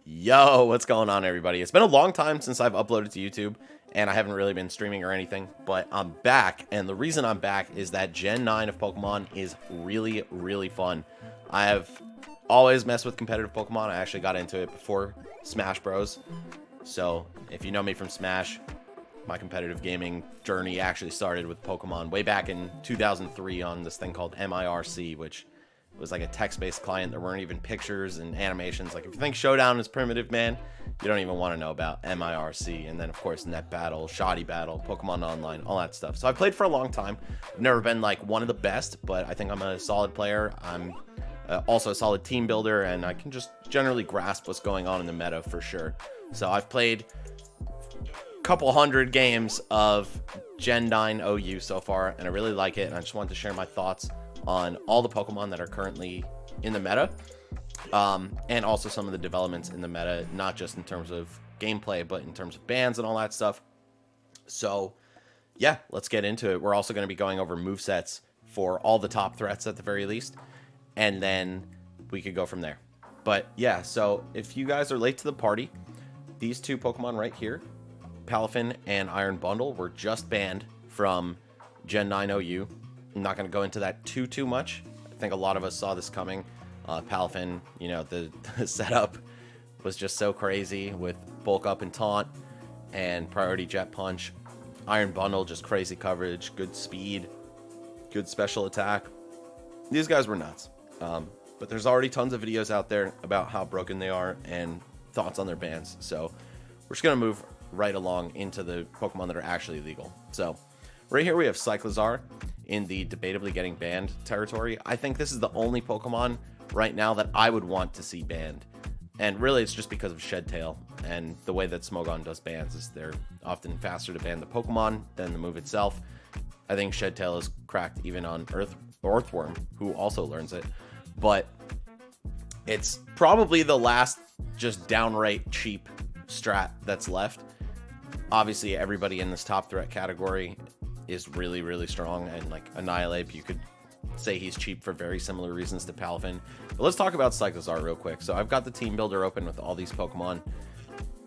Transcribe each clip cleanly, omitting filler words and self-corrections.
Yo, what's going on, everybody? It's been a long time since I've uploaded to YouTube, and I haven't really been streaming or anything, but I'm back, and the reason I'm back is that Gen 9 of Pokemon is really, really fun. I have always messed with competitive Pokemon. I actually got into it before Smash Bros. So, if you know me from Smash, my competitive gaming journey actually started with Pokemon way back in 2003 on this thing called MIRC, which was like a text-based client. There weren't even pictures and animations. Like, if you think Showdown is primitive, man, you don't even want to know about MIRC. And then, of course, Net Battle, Shoddy Battle, Pokemon Online, all that stuff. So I played for a long time. I've never been, like, one of the best, but I think I'm a solid player. I'm also a solid team builder, and I can just generally grasp what's going on in the meta for sure. So I've played a couple hundred games of Gen 9 OU so far, and I really like it, and I just wanted to share my thoughts on all the Pokemon that are currently in the meta, and also some of the developments in the meta, not just in terms of gameplay, but in terms of bans and all that stuff. So yeah, let's get into it. We're also going to be going over movesets for all the top threats at the very least, and then we could go from there. But yeah, so if you guys are late to the party, these two Pokemon right here, Palafin and Iron Bundle, were just banned from Gen 9 OU. I'm not going to go into that too much. I think a lot of us saw this coming. Palafin, you know, the setup was just so crazy with bulk up and taunt and priority jet punch. Iron Bundle, just crazy coverage, good speed, good special attack. These guys were nuts. But there's already tons of videos out there about how broken they are and thoughts on their bans. So we're just going to move right along into the Pokemon that are actually legal. So right here we have Cyclizar in the debatably getting banned territory. I think this is the only Pokemon right now that I would want to see banned. And really it's just because of Shed Tail. And the way that Smogon does bans is they're often faster to ban the Pokemon than the move itself. I think Shed Tail is cracked even on Earthworm, who also learns it. But it's probably the last just downright cheap strat that's left. Obviously everybody in this top threat category is really, really strong, and like Annihilate, you could say he's cheap for very similar reasons to Palafin. But let's talk about Cyclizar real quick. So I've got the team builder open with all these Pokemon,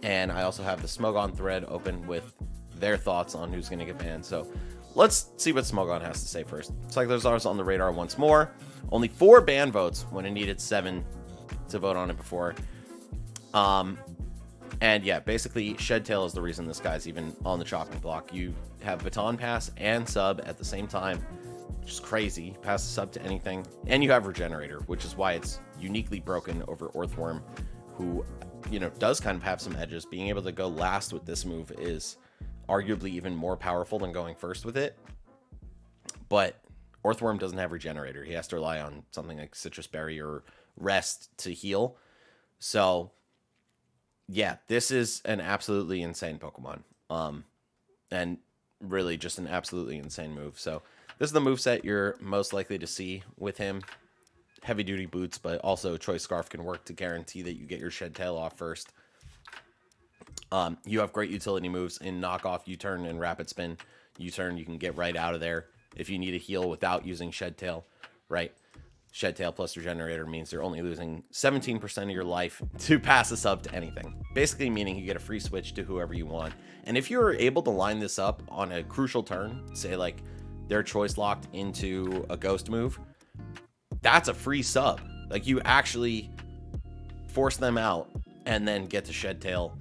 and I also have the Smogon thread open with their thoughts on who's going to get banned. So let's see what Smogon has to say first. Cyclizar's on the radar once more. Only 4 ban votes when it needed 7 to vote on it before. And yeah, basically Shed Tail is the reason this guy's even on the chopping block. You have Baton Pass and Sub at the same time, which is crazy. Pass the Sub to anything. And you have Regenerator, which is why it's uniquely broken over Earthworm, who, you know, does kind of have some edges. Being able to go last with this move is arguably even more powerful than going first with it. But Earthworm doesn't have Regenerator. He has to rely on something like Citrus Berry or Rest to heal. So yeah, this is an absolutely insane Pokemon. And really just an absolutely insane move. So this is the moveset you're most likely to see with him. Heavy duty boots, but also Choice Scarf can work to guarantee that you get your Shed Tail off first. You have great utility moves in Knockoff, U-Turn, and Rapid Spin. U-Turn, you can get right out of there if you need a heal without using Shed Tail, right? Shed Tail plus Regenerator means you're only losing 17% of your life to pass a sub to anything. Basically meaning you get a free switch to whoever you want. And if you're able to line this up on a crucial turn, say like they're choice locked into a ghost move, that's a free sub. Like, you actually force them out and then get to Shed Tail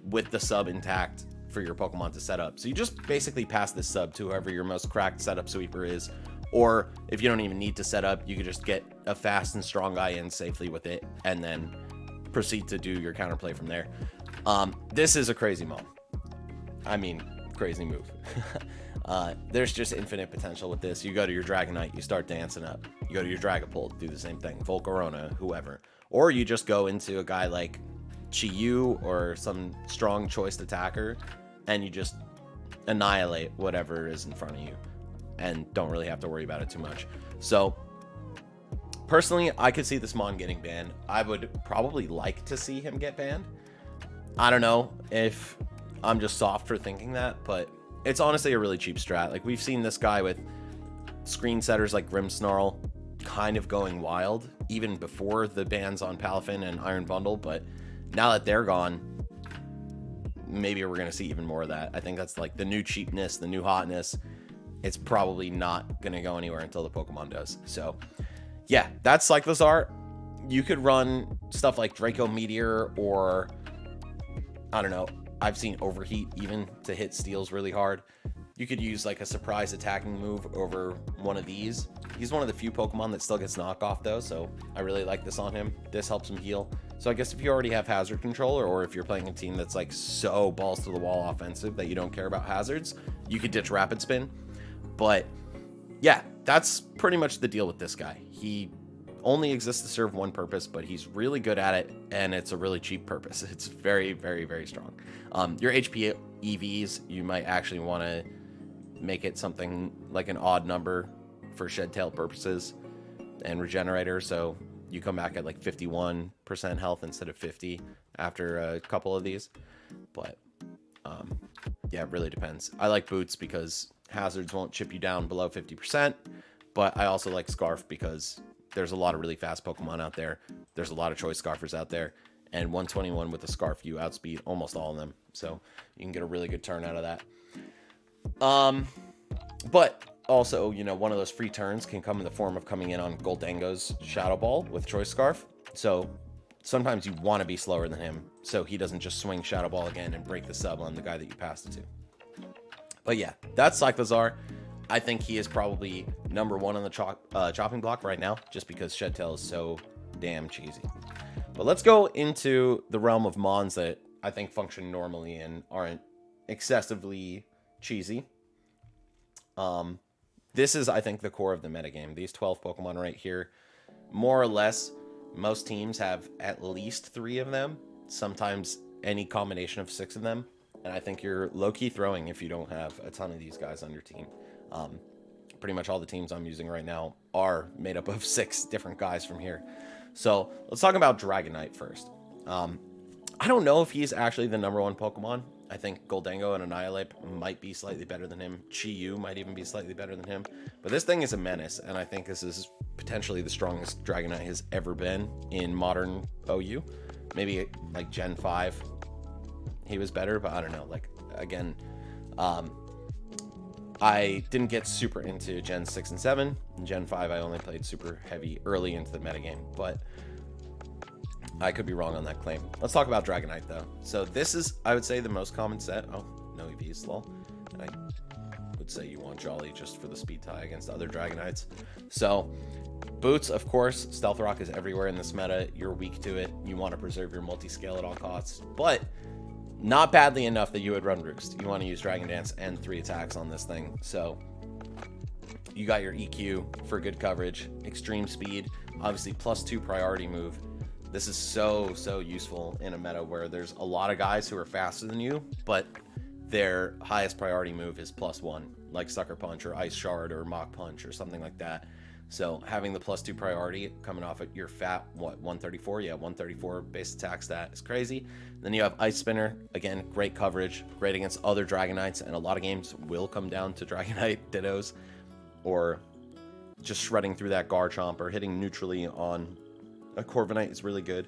with the sub intact for your Pokemon to set up. So you just basically pass this sub to whoever your most cracked setup sweeper is. Or if you don't even need to set up, you could just get a fast and strong guy in safely with it and then proceed to do your counterplay from there. This is a crazy move. I mean, crazy move. There's just infinite potential with this. You go to your Dragonite, you start dancing up. You go to your Dragapult, do the same thing. Volcarona, whoever. Or you just go into a guy like Chi-Yu or some strong choiced attacker, and you just annihilate whatever is in front of you and don't really have to worry about it too much. So personally, I could see this Mon getting banned. I would probably like to see him get banned. I don't know if I'm just soft for thinking that, but it's honestly a really cheap strat. Like, we've seen this guy with screen setters like Grimmsnarl kind of going wild even before the bans on Palafin and Iron Bundle, but Now that they're gone, maybe we're going to see even more of that. I think that's like the new cheapness, the new hotness. It's probably not going to go anywhere until the Pokemon does. So, yeah, that's Cyclizar. You could run stuff like Draco Meteor or, I don't know, I've seen Overheat even to hit steals really hard. You could use like a surprise attacking move over one of these. He's one of the few Pokemon that still gets knockoff though, so I really like this on him. This helps him heal. So I guess if you already have hazard control, or if you're playing a team that's like so balls to the wall offensive that you don't care about hazards, you could ditch Rapid Spin. But yeah, that's pretty much the deal with this guy. He only exists to serve one purpose, but he's really good at it, and it's a really cheap purpose. It's very, very, very strong. Your HP EVs, you might actually want to make it something like an odd number for shed tail purposes and regenerator, so you come back at like 51% health instead of 50 after a couple of these. But yeah, it really depends. I like Boots because hazards won't chip you down below 50%, but I also like Scarf because there's a lot of really fast Pokemon out there. There's a lot of choice Scarfers out there, and 121 with a Scarf, you outspeed almost all of them, so you can get a really good turn out of that. But also, you know, one of those free turns can come in the form of coming in on Goldango's Shadow Ball with Choice Scarf. So sometimes you want to be slower than him, so he doesn't just swing Shadow Ball again and break the sub on the guy that you passed it to. But yeah, that's Cyclizar. I think he is probably number one on the chopping block right now, just because Shed Tail is so damn cheesy. But let's go into the realm of Mons that I think function normally and aren't excessively cheesy. This is, I think, the core of the metagame. These 12 Pokemon right here, more or less, most teams have at least 3 of them, sometimes any combination of 6 of them, and I think you're low-key throwing if you don't have a ton of these guys on your team. Pretty much all the teams I'm using right now are made up of 6 different guys from here. So let's talk about Dragonite first. I don't know if he's actually the #1 Pokemon. I think Goldango and Annihilate might be slightly better than him. Chi-Yu might even be slightly better than him. But this thing is a menace, and I think this is potentially the strongest Dragonite has ever been in modern OU. Maybe like Gen 5, he was better, but I don't know. Like, again, I didn't get super into Gen 6 and 7. In Gen 5, I only played super heavy early into the metagame, but I could be wrong on that claim. Let's talk about Dragonite, though. So this is, I would say, the most common set. Oh, no EVs, lol. And I would say you want Jolly just for the speed tie against other Dragonites. So Boots, of course. Stealth Rock is everywhere in this meta. You're weak to it. You want to preserve your multi-scale at all costs. But not badly enough that you would run Roost. You want to use Dragon Dance and 3 attacks on this thing. So you got your EQ for good coverage, extreme speed, obviously +2 priority move. This is so, so useful in a meta where there's a lot of guys who are faster than you, but their highest priority move is +1, like Sucker Punch or Ice Shard or Mach Punch or something like that. So having the +2 priority coming off at your fat, what, 134? Yeah, 134 base attack stat is crazy. Then you have Ice Spinner. Again, great coverage, great against other Dragonites, and a lot of games will come down to Dragonite Dittos, or just shredding through that Garchomp or hitting neutrally on a Corviknight is really good.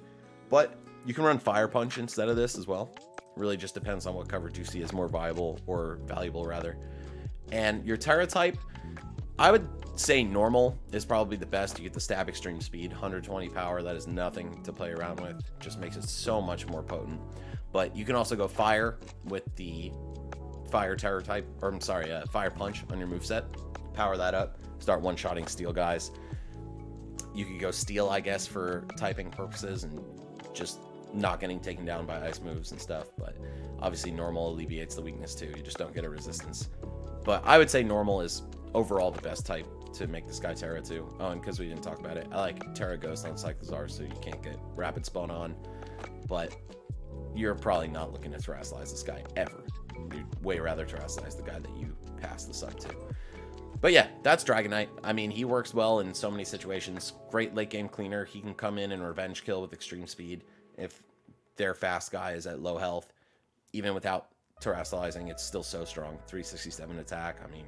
But you can run Fire Punch instead of this as well. Really just depends on what coverage you see as more viable or valuable, rather. And your Terra type, I would say normal is probably the best. You get the stab extreme speed, 120 power. That is nothing to play around with. Just makes it so much more potent. But you can also go fire with the fire Terra type, or I'm sorry, Fire Punch on your moveset. Power that up. Start one-shotting steel guys. You could go steel, I guess, for typing purposes and just not getting taken down by ice moves and stuff. But obviously normal alleviates the weakness too. You just don't get a resistance. But I would say normal is overall the best type to make this guy Terra too. Oh, and because we didn't talk about it, I like Terra Ghost on Cyclizar, so you can't get Rapid Spawn on. But you're probably not looking to terrestrialize this guy ever. You'd way rather terrestrialize the guy that you pass the sub to. But yeah, that's Dragonite. I mean, he works well in so many situations. Great late game cleaner. He can come in and revenge kill with extreme speed if their fast guy is at low health. Even without terrestrializing, it's still so strong. 367 attack. I mean,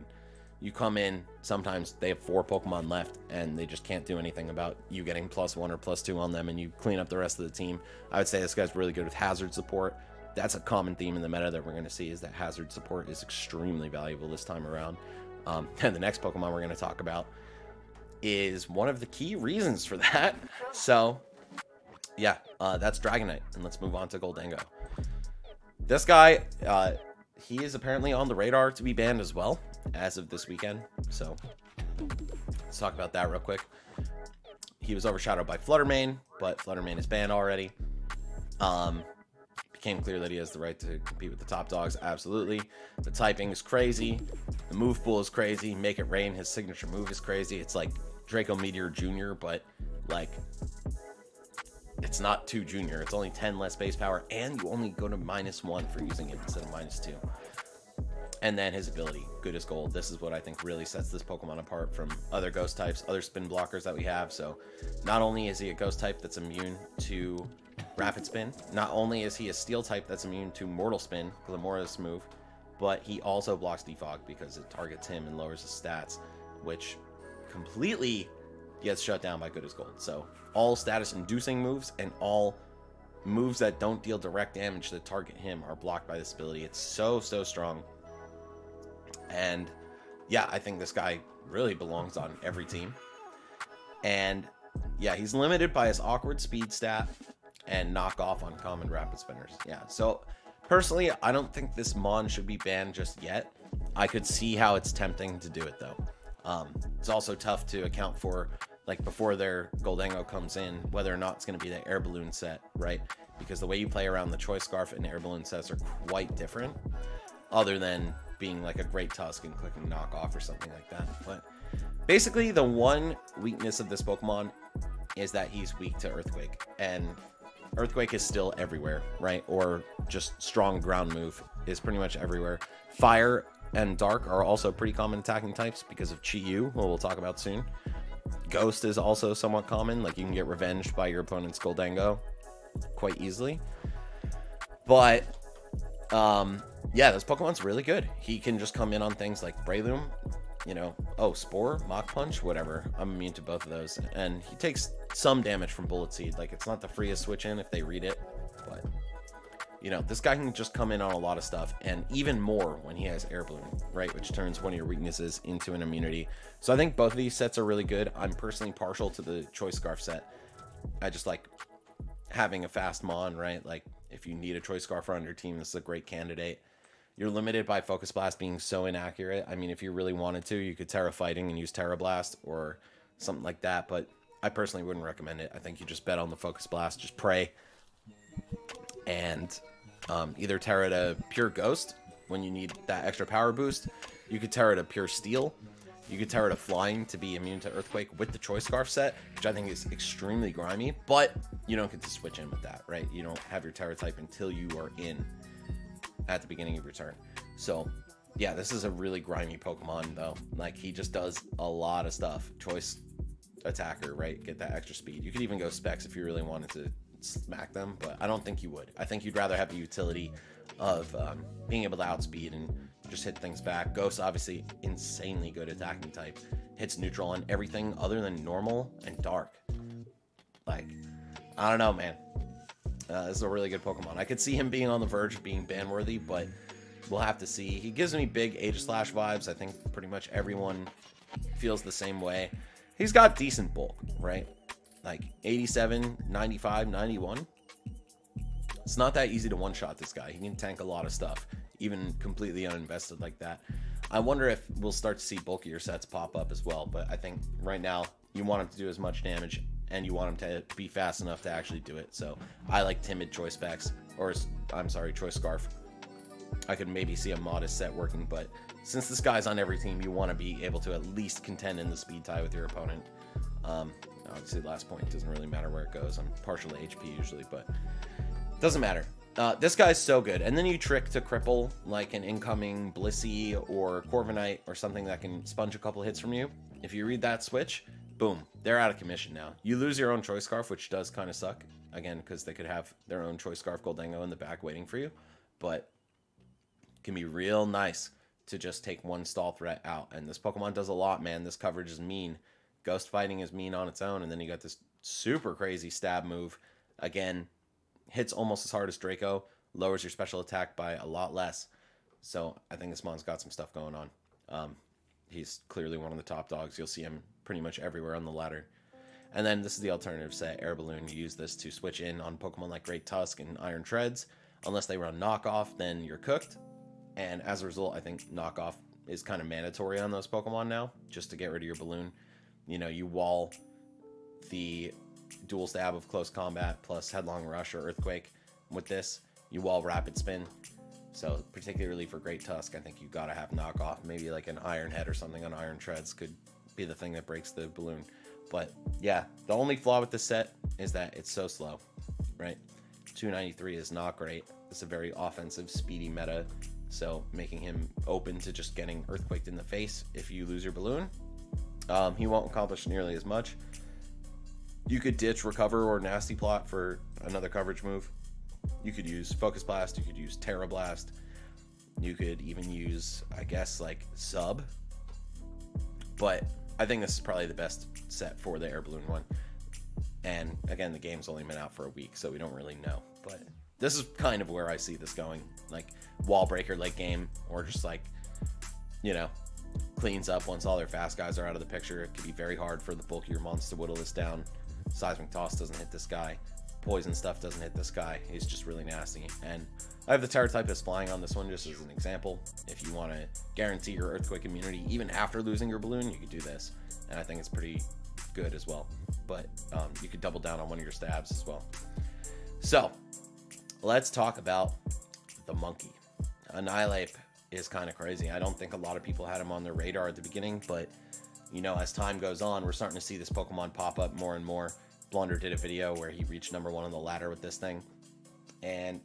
you come in, sometimes they have 4 Pokemon left, and they just can't do anything about you getting +1 or +2 on them, and you clean up the rest of the team. I would say this guy's really good with hazard support. That's a common theme in the meta that we're going to see, is that hazard support is extremely valuable this time around. And the next Pokemon we're going to talk about is one of the key reasons for that. So, yeah, that's Dragonite, and let's move on to Goldango. This guy, he is apparently on the radar to be banned as well, as of this weekend. So, let's talk about that real quick. He was overshadowed by Fluttermane, but Fluttermane is banned already. Became clear that he has the right to compete with the top dogs. Absolutely. The typing is crazy. The move pool is crazy. Make It Rain, his signature move, is crazy. It's like Draco Meteor Jr., but like it's not 2 Junior. It's only 10 less base power, and you only go to -1 for using it instead of -2. And then his ability, Good as Gold. This is what I think really sets this Pokemon apart from other ghost types, other spin blockers that we have. So not only is he a ghost type that's immune to Rapid Spin, not only is he a steel type that's immune to Mortal Spin, Glamorous move, but he also blocks Defog because it targets him and lowers his stats, which completely gets shut down by Good as Gold. So all status inducing moves and all moves that don't deal direct damage that target him are blocked by this ability. It's so strong. And yeah, I think this guy really belongs on every team. And yeah, he's limited by his awkward speed stat and knock off on common rapid spinners. Yeah, so personally, I don't think this Mon should be banned just yet. I could see how it's tempting to do it though. It's also tough to account for, like, before their Goldango comes in, whether or not it's going to be the Air Balloon set, right? Because the way you play around the Choice Scarf and Air Balloon sets are quite different, other than being like a Great Tusk and clicking Knock Off or something like that. But basically, the one weakness of this Pokemon is that he's weak to Earthquake, and Earthquake is still everywhere, right? Or just strong ground move is pretty much everywhere. Fire and Dark are also pretty common attacking types because of Chi-Yu, who we'll talk about soon. Ghost is also somewhat common, like you can get revenged by your opponent's Goldango quite easily. But yeah, this Pokemon's really good. He can just come in on things like Breloom, you know, oh, Spore, Mach Punch, whatever. I'm immune to both of those. And he takes some damage from Bullet Seed. Like, it's not the freest switch in if they read it, but you know, this guy can just come in on a lot of stuff, and even more when he has Air Balloon, right? Which turns one of your weaknesses into an immunity. So I think both of these sets are really good. I'm personally partial to the Choice Scarf set. I just like having a fast Mon, right? Like, if you need a Choice Scarf on your team, this is a great candidate. You're limited by Focus Blast being so inaccurate. I mean, if you really wanted to, you could Terra Fighting and use Terra Blast or something like that, but I personally wouldn't recommend it. I think you just bet on the Focus Blast, just pray, and either Terra to Pure Ghost when you need that extra power boost. You could Terra to Pure Steel. You could Terra to Flying to be immune to Earthquake with the Choice Scarf set, which I think is extremely grimy, but you don't get to switch in with that, right? You don't have your Terra type until you are in at the beginning of your turn. So yeah, this is a really grimy Pokemon though. Like, he just does a lot of stuff. Choice Attacker, right? Get that extra speed. You could even go Specs if you really wanted to smack them, but I don't think you would. I think you'd rather have the utility of being able to outspeed and just hit things back. Ghost, obviously, insanely good attacking type. Hits neutral on everything other than normal and dark. Like, I don't know, man. This is a really good Pokemon. I could see him being on the verge of being ban worthy, but we'll have to see. He gives me big Aegislash vibes. I think pretty much everyone feels the same way. He's got decent bulk, right? Like 87, 95, 91. It's not that easy to one-shot this guy. He can tank a lot of stuff, even completely uninvested like that. I wonder if we'll start to see bulkier sets pop up as well, but I think right now you want him to do as much damage and you want him to be fast enough to actually do it. So I like timid Choice Specs, or I'm sorry, Choice Scarf. I could maybe see a modest set working, but since this guy's on every team, you want to be able to at least contend in the speed tie with your opponent. Obviously, last point doesn't really matter where it goes. I'm partial to HP usually, but doesn't matter. This guy's so good. And then you trick to cripple like an incoming Blissey or Corviknight or something that can sponge a couple hits from you. If you read that switch, boom, they're out of commission now. You lose your own Choice Scarf, which does kind of suck. Again, because they could have their own Choice Scarf Goldango in the back waiting for you. But it can be real nice to just take one stall threat out. And this Pokemon does a lot, man. This coverage is mean. Ghost fighting is mean on its own, and then you got this super crazy stab move. Again, hits almost as hard as Draco, lowers your special attack by a lot less. So I think this mon's got some stuff going on. He's clearly one of the top dogs. You'll see him pretty much everywhere on the ladder. And then this is the alternative set, Air Balloon. You use this to switch in on Pokemon like Great Tusk and Iron Treads. Unless they run knockoff, then you're cooked. And as a result, I think knockoff is kind of mandatory on those Pokemon now, just to get rid of your balloon. You know, you wall the dual stab of close combat plus headlong rush or earthquake. With this, you wall rapid spin. So particularly for Great Tusk, I think you gotta have knockoff. Maybe like an Iron Head or something on Iron Treads could be the thing that breaks the balloon. But yeah, the only flaw with this set is that it's so slow, right? 293 is not great. It's a very offensive, speedy meta. So making him open to just getting earthquaked in the face if you lose your balloon, he won't accomplish nearly as much. You could ditch Recover or Nasty Plot for another coverage move. You could use Focus Blast. You could use Terra Blast. You could even use, I guess, like Sub. But I think this is probably the best set for the Air Balloon one. And again, the game's only been out for a week, so we don't really know. But this is kind of where I see this going. Like wall breaker late game, or just like, you know, cleans up once all their fast guys are out of the picture. It could be very hard for the bulkier monster to whittle this down. Seismic Toss doesn't hit this guy. Poison stuff doesn't hit this guy. He's just really nasty. And I have the Terra type as flying on this one just as an example. If you want to guarantee your earthquake immunity even after losing your balloon, you could do this. And I think it's pretty good as well. But you could double down on one of your stabs as well. So let's talk about the monkey. Annihilate is kind of crazy. I don't think a lot of people had him on their radar at the beginning, but you know, as time goes on, we're starting to see this Pokemon pop up more and more. Blunder did a video where he reached #1 on the ladder with this thing. And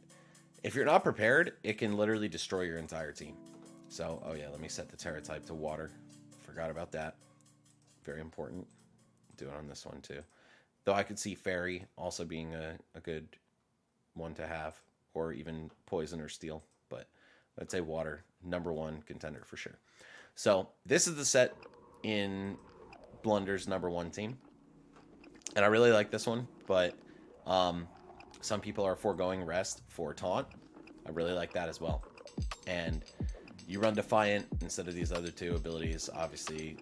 if you're not prepared, it can literally destroy your entire team. So, oh yeah, let me set the Terra type to water. Forgot about that. Very important. Do it on this one too. Though I could see Fairy also being a good one to have, or even Poison or Steel. But I'd say water, #1 contender for sure. So this is the set in Blunder's #1 team. And I really like this one, but some people are foregoing Rest for Taunt. I really like that as well. And you run Defiant instead of these other two abilities. Obviously,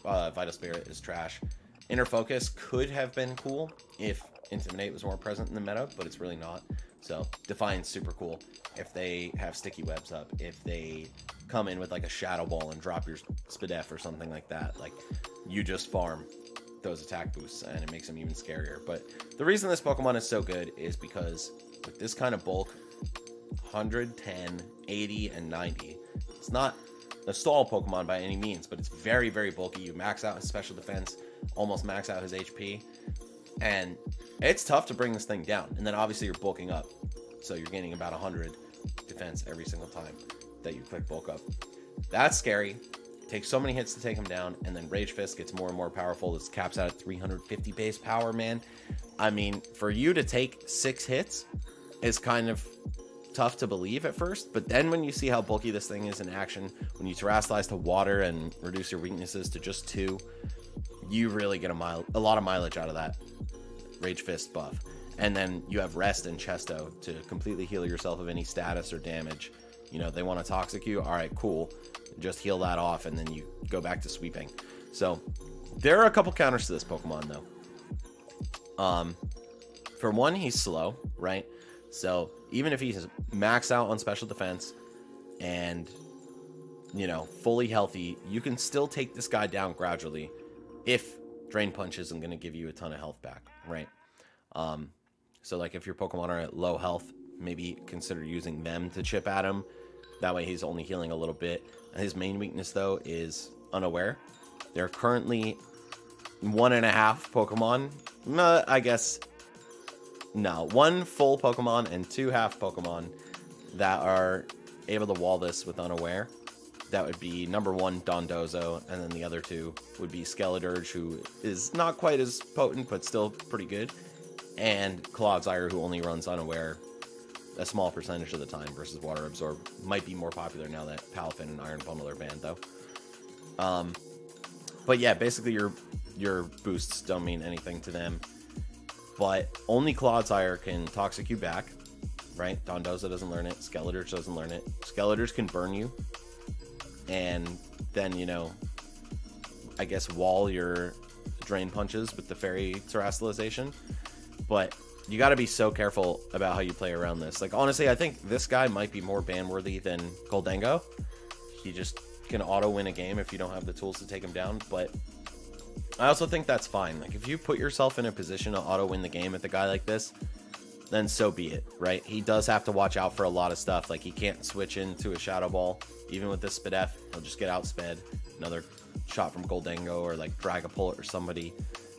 Vital Spirit is trash. Inner Focus could have been cool if Intimidate was more present in the meta, but it's really not. So Defiant's super cool if they have sticky webs up, if they come in with like a Shadow Ball and drop your Spadef or something like that. Like, you just farm those attack boosts and it makes them even scarier. But the reason this Pokemon is so good is because with this kind of bulk, 110, 80, and 90, it's not a stall Pokemon by any means, but it's very, very bulky. You max out his special defense, almost max out his HP, and it's tough to bring this thing down. And then obviously you're bulking up, so you're gaining about 100 defense every single time that you quick bulk up. That's scary. It takes so many hits to take him down, and then Rage Fist gets more and more powerful. This caps out at 350 base power, man. I mean, for you to take 6 hits is kind of tough to believe at first, but then when you see how bulky this thing is in action, when you terastallize to water and reduce your weaknesses to just 2, you really get a lot of mileage out of that Rage Fist buff. And then you have Rest and Chesto to completely heal yourself of any status or damage. You know, they want to Toxic you, all right, cool. Just heal that off, and then you go back to sweeping. So there are a couple counters to this Pokemon, though. For one, he's slow, right? So even if he's maxed out on special defense and, you know, fully healthy, you can still take this guy down gradually if Drain Punch isn't going to give you a ton of health back, right? So like if your Pokemon are at low health, maybe consider using them to chip at him. That way he's only healing a little bit. His main weakness, though, is Unaware. There are currently 1.5 Pokemon. I guess, no. 1 full Pokemon and 2 half Pokemon that are able to wall this with Unaware. That would be #1 Dondozo, and then the other 2 would be Skeledirge, who is not quite as potent, but still pretty good, and Clodsire, who only runs Unaware a small percentage of the time versus Water Absorb. Might be more popular now that Palafin and Iron Bundle are banned, though. But yeah, basically your boosts don't mean anything to them. But only Clodsire can Toxic you back, right? Dondozo doesn't learn it. Skeletors doesn't learn it. Skeletors can burn you. And then, you know, I guess wall your Drain Punches with the Fairy Terastallization. But you got to be so careful about how you play around this. Like, honestly, I think this guy might be more ban-worthy than Goldengo. He just can auto-win a game if you don't have the tools to take him down. But I also think that's fine. Like, if you put yourself in a position to auto-win the game with a guy like this, then so be it, right? He does have to watch out for a lot of stuff. Like, he can't switch into a Shadow Ball. Even with this Spadef, he'll just get outsped. Another shot from Goldengo or, like, Dragapult or somebody.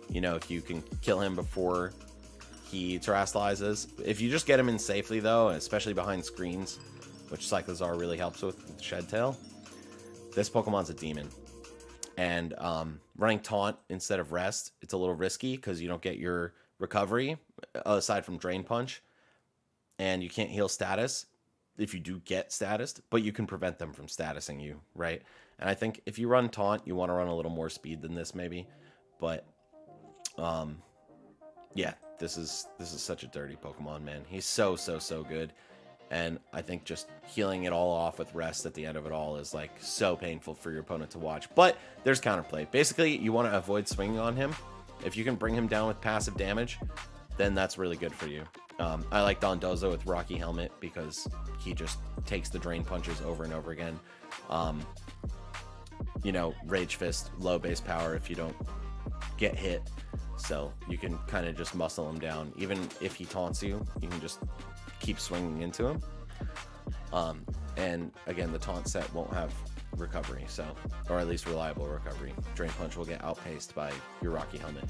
You know, if you can kill him before he terastallizes. If you just get him in safely, though, especially behind screens, which Cyclizar really helps with Shed Tail, this Pokemon's a demon. And running Taunt instead of Rest, it's a little risky because you don't get your recovery aside from Drain Punch, and you can't heal status if you do get statused, but you can prevent them from statusing you, right? And I think if you run Taunt, you want to run a little more speed than this, maybe. But yeah, this is such a dirty Pokemon, man. He's so good. And I think just healing it all off with Rest at the end of it all is, like, so painful for your opponent to watch. But there's counterplay. Basically, you want to avoid swinging on him. If you can bring him down with passive damage, then that's really good for you. I like Dondozo with Rocky Helmet because he just takes the Drain Punches over and over again. You know, Rage Fist, low base power if you don't get hit. So you can kind of just muscle him down. Even if he taunts you, you can just keep swinging into him. And again, the taunt set won't have recovery, so, or at least reliable recovery. Drain Punch will get outpaced by your Rocky Helmet.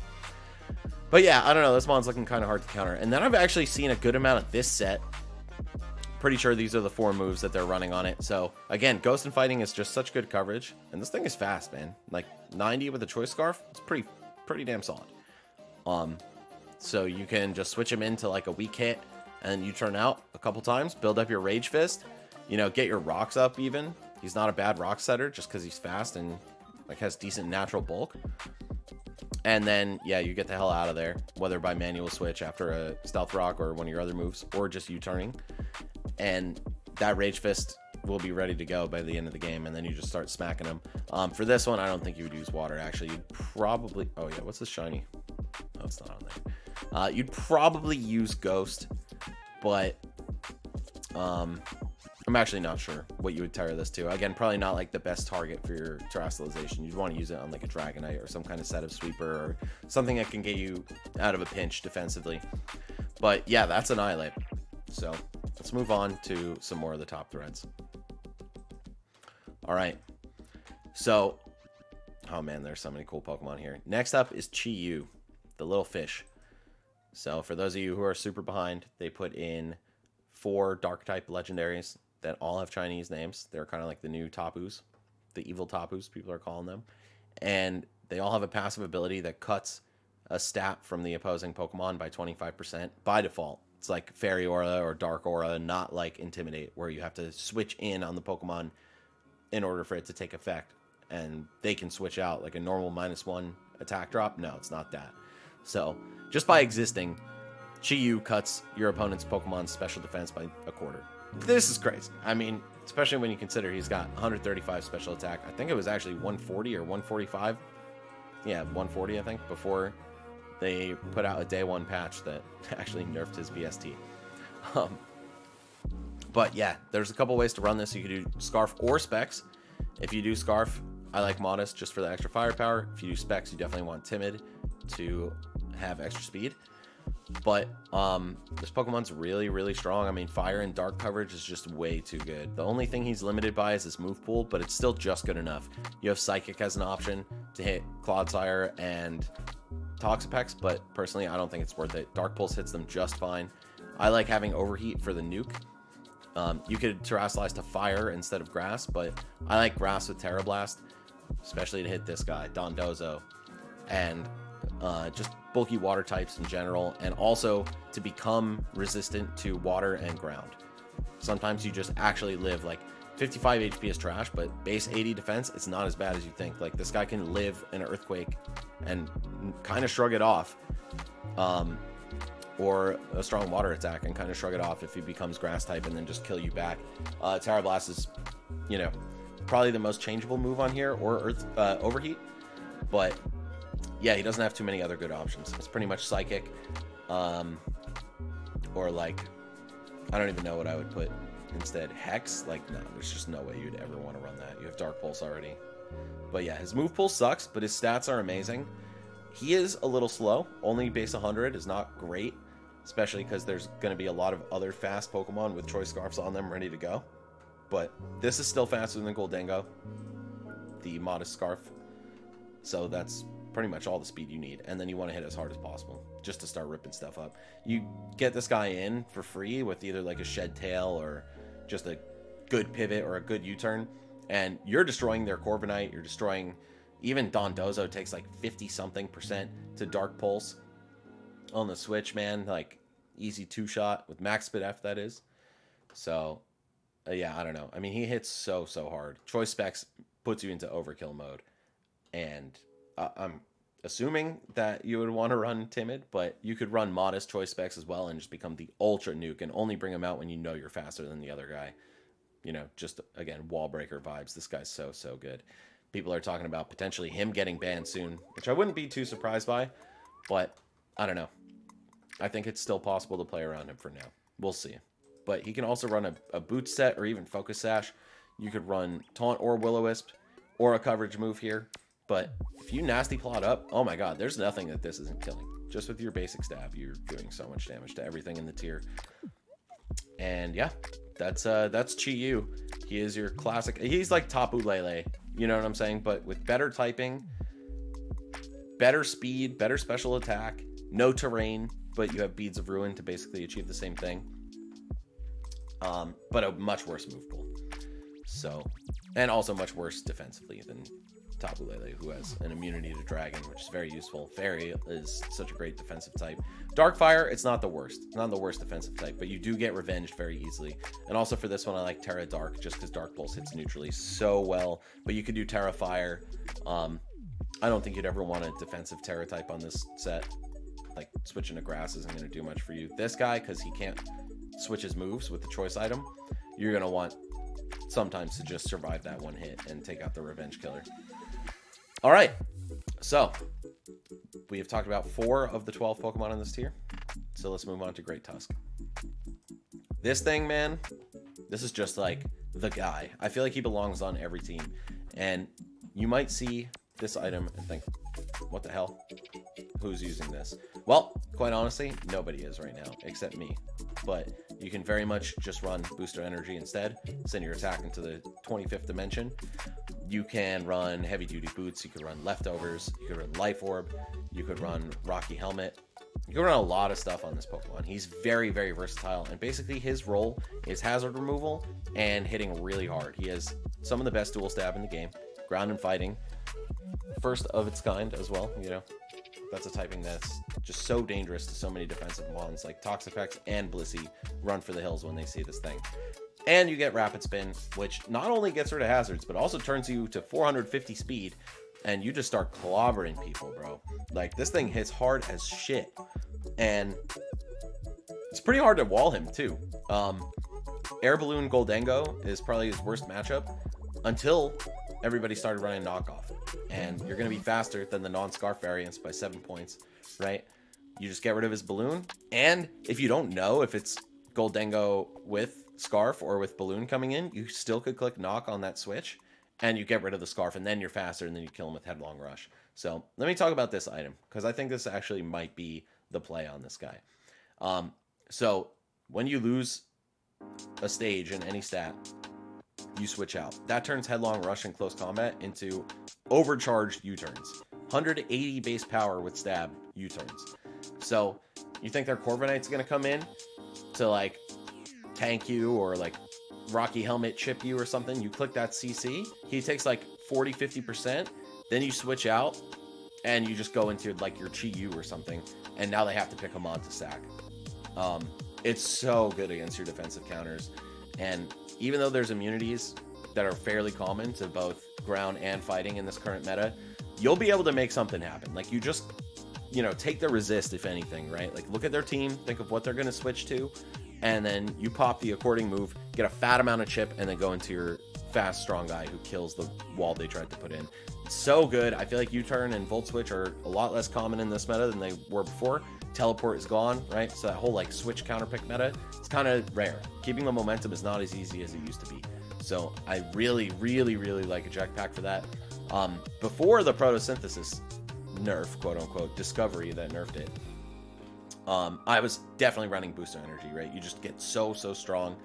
But yeah, I don't know, this mon's looking kind of hard to counter. And then I've actually seen a good amount of this set. Pretty sure these are the 4 moves that they're running on it. So again, Ghost and Fighting is just such good coverage, and this thing is fast, man. Like 90 with a Choice Scarf, it's pretty damn solid. So you can just switch him into like a weak hit, and you turn out a couple times, build up your Rage Fist, you know, get your rocks up even. He's not a bad rock setter just because he's fast and like has decent natural bulk. And then, yeah, you get the hell out of there, whether by manual switch after a Stealth Rock or one of your other moves, or just U-turning. And that Rage Fist will be ready to go by the end of the game, and then you just start smacking them. For this one, I don't think you would use water, actually. You'd probably... Oh, yeah, what's this shiny? No, it's not on there. You'd probably use Ghost, but I'm actually not sure what you would tire this to. Again, probably not like the best target for your Terastallization. You'd want to use it on like a Dragonite or some kind of set of Sweeper or something that can get you out of a pinch defensively. But yeah, that's Annihilate. So let's move on to some more of the top threads. All right. So, oh man, there's so many cool Pokemon here. Next up is Chi-Yu, the little fish. So for those of you who are super behind, they put in 4 Dark-type legendaries that all have Chinese names. They're kind of like the new Tapus, the evil Tapus, people are calling them. And they all have a passive ability that cuts a stat from the opposing Pokemon by 25% by default. It's like Fairy Aura or Dark Aura, not like Intimidate, where you have to switch in on the Pokemon in order for it to take effect. And they can switch out like a normal -1 attack drop. No, it's not that. So just by existing, Chi-Yu cuts your opponent's Pokemon's special defense by 1/4. This is crazy. I mean, especially when you consider he's got 135 special attack. I think it was actually 140 or 145. Yeah, 140, I think, before they put out a day 1 patch that actually nerfed his BST. But yeah, there's a couple ways to run this. You could do Scarf or Specs. If you do Scarf, I like Modest just for the extra firepower. If you do Specs, you definitely want Timid to have extra speed. But this Pokemon's really, really strong. I mean, Fire and Dark coverage is just way too good. The only thing he's limited by is his move pool, but it's still just good enough. You have Psychic as an option to hit Clodsire and Toxapex, but personally, I don't think it's worth it. Dark Pulse hits them just fine. I like having Overheat for the nuke. You could Terrastallize to Fire instead of Grass, but I like Grass with Terra Blast, especially to hit this guy, Dondozo. And just bulky water types in general, and also to become resistant to water and ground. Sometimes you just actually live like 55 HP is trash, but base 80 defense, it's not as bad as you think. Like, this guy can live in an earthquake and kind of shrug it off, or a strong water attack and kind of shrug it off if he becomes grass type and then just kill you back. Terra Blast is, you know, probably the most changeable move on here, or Earth Overheat, but yeah, he doesn't have too many other good options. It's pretty much Psychic, or like, I don't even know what I would put instead. Hex? Like, no, there's just no way you'd ever want to run that. You have Dark Pulse already. But yeah, his move pool sucks, but his stats are amazing. He is a little slow. Only base 100 is not great, especially because there's going to be a lot of other fast Pokemon with Choice Scarfs on them ready to go. But this is still faster than Goldengo, the Modest Scarf. So that's pretty much all the speed you need. And then you want to hit as hard as possible just to start ripping stuff up. You get this guy in for free with either like a Shed Tail or just a good pivot or a good U-turn, and you're destroying their Corviknight. You're destroying, even Dondozo takes like 50-something% to Dark Pulse on the Switch, man. Like, easy 2-shot with max speed F, that is. So yeah, I don't know. I mean, he hits so hard. Choice Specs puts you into overkill mode, and I'm assuming that you would want to run Timid, but you could run Modest Choice Specs as well and just become the ultra nuke and only bring him out when you know you're faster than the other guy. You know, just, again, wall breaker vibes. This guy's so good. People are talking about potentially him getting banned soon, which I wouldn't be too surprised by, but I don't know. I think it's still possible to play around him for now. We'll see. But he can also run a boot set or even Focus Sash. You could run Taunt or Will-O-Wisp or a coverage move here. But if you nasty plot up, oh my god, there's nothing that this isn't killing. Just with your basic stab, you're doing so much damage to everything in the tier. And yeah, that's Chi-Yu. He is your classic. He's like Tapu Lele, you know what I'm saying? But with better typing, better speed, better special attack, no terrain, but you have Beads of Ruin to basically achieve the same thing. But a much worse move pool. So, and also much worse defensively than Tapu Lele, who has an immunity to Dragon, which is very useful. Fairy is such a great defensive type. Darkfire, it's not the worst. It's not the worst defensive type, but you do get revenged very easily. And also for this one, I like Terra Dark, just because Dark Pulse hits neutrally so well. But you could do Terra Fire. I don't think you'd ever want a defensive Terra type on this set. Like, switching to Grass isn't going to do much for you. This guy, because he can't switch his moves with the choice item, you're going to want sometimes to just survive that one hit and take out the Revenge Killer. All right, so we have talked about 4 of the 12 Pokemon in this tier. So let's move on to Great Tusk. This thing, man, this is just like the guy. I feel like he belongs on every team. And you might see this item and think, what the hell? Who's using this? Well, quite honestly, nobody is right now except me. But you can very much just run Booster Energy instead. Send your attack into the 25th dimension. You can run Heavy Duty Boots. You could run Leftovers. You could run Life Orb. You could run Rocky Helmet. You can run a lot of stuff on this Pokemon. He's very versatile. And basically his role is hazard removal and hitting really hard. He has some of the best dual stab in the game. Ground and Fighting. First of its kind as well, you know. That's a typing that's just so dangerous to so many defensive mons like Toxapex and Blissey run for the hills when they see this thing. And you get Rapid Spin, which not only gets rid of hazards, but also turns you to 450 speed, and you just start clobbering people, bro. Like, this thing hits hard as shit. And it's pretty hard to wall him, too. Air Balloon Goldengo is probably his worst matchup until everybody started running Knockoff. And you're going to be faster than the non-Scarf variants by 7 points, right? You just get rid of his Balloon. And if you don't know if it's Goldengo with Scarf or with Balloon coming in, you still could click Knock on that switch, and you get rid of the Scarf, and then you're faster, and then you kill him with Headlong Rush. So let me talk about this item, because I think this actually might be the play on this guy. So when you lose a stage in any stat, you switch out. That turns Headlong Rush in close combat into overcharged U-turns. 180 base power with stab U-turns. So you think their Corviknight's going to come in to, like, tank you or, like, Rocky Helmet chip you or something? You click that CC, he takes like 40-50%, then you switch out, and you just go into like your Chi Yu or something, and now they have to pick him on to sack. It's so good against your defensive counters, and even though there's immunities that are fairly common to both ground and fighting in this current meta, you'll be able to make something happen. Like, you just, you know, take the resist, if anything, right? Like, look at their team, think of what they're going to switch to, and then you pop the according move, get a fat amount of chip, and then go into your fast, strong guy who kills the wall they tried to put in. It's so good. I feel like U-turn and Volt Switch are a lot less common in this meta than they were before. Teleport is gone, right? So that whole, like, switch counter pick meta, it's kind of rare. Keeping the momentum is not as easy as it used to be. So I really, really, really like Eject Pack for that. Before the Photosynthesis nerf, quote unquote, discovery that nerfed it, I was definitely running booster energy, right? You just get so strong.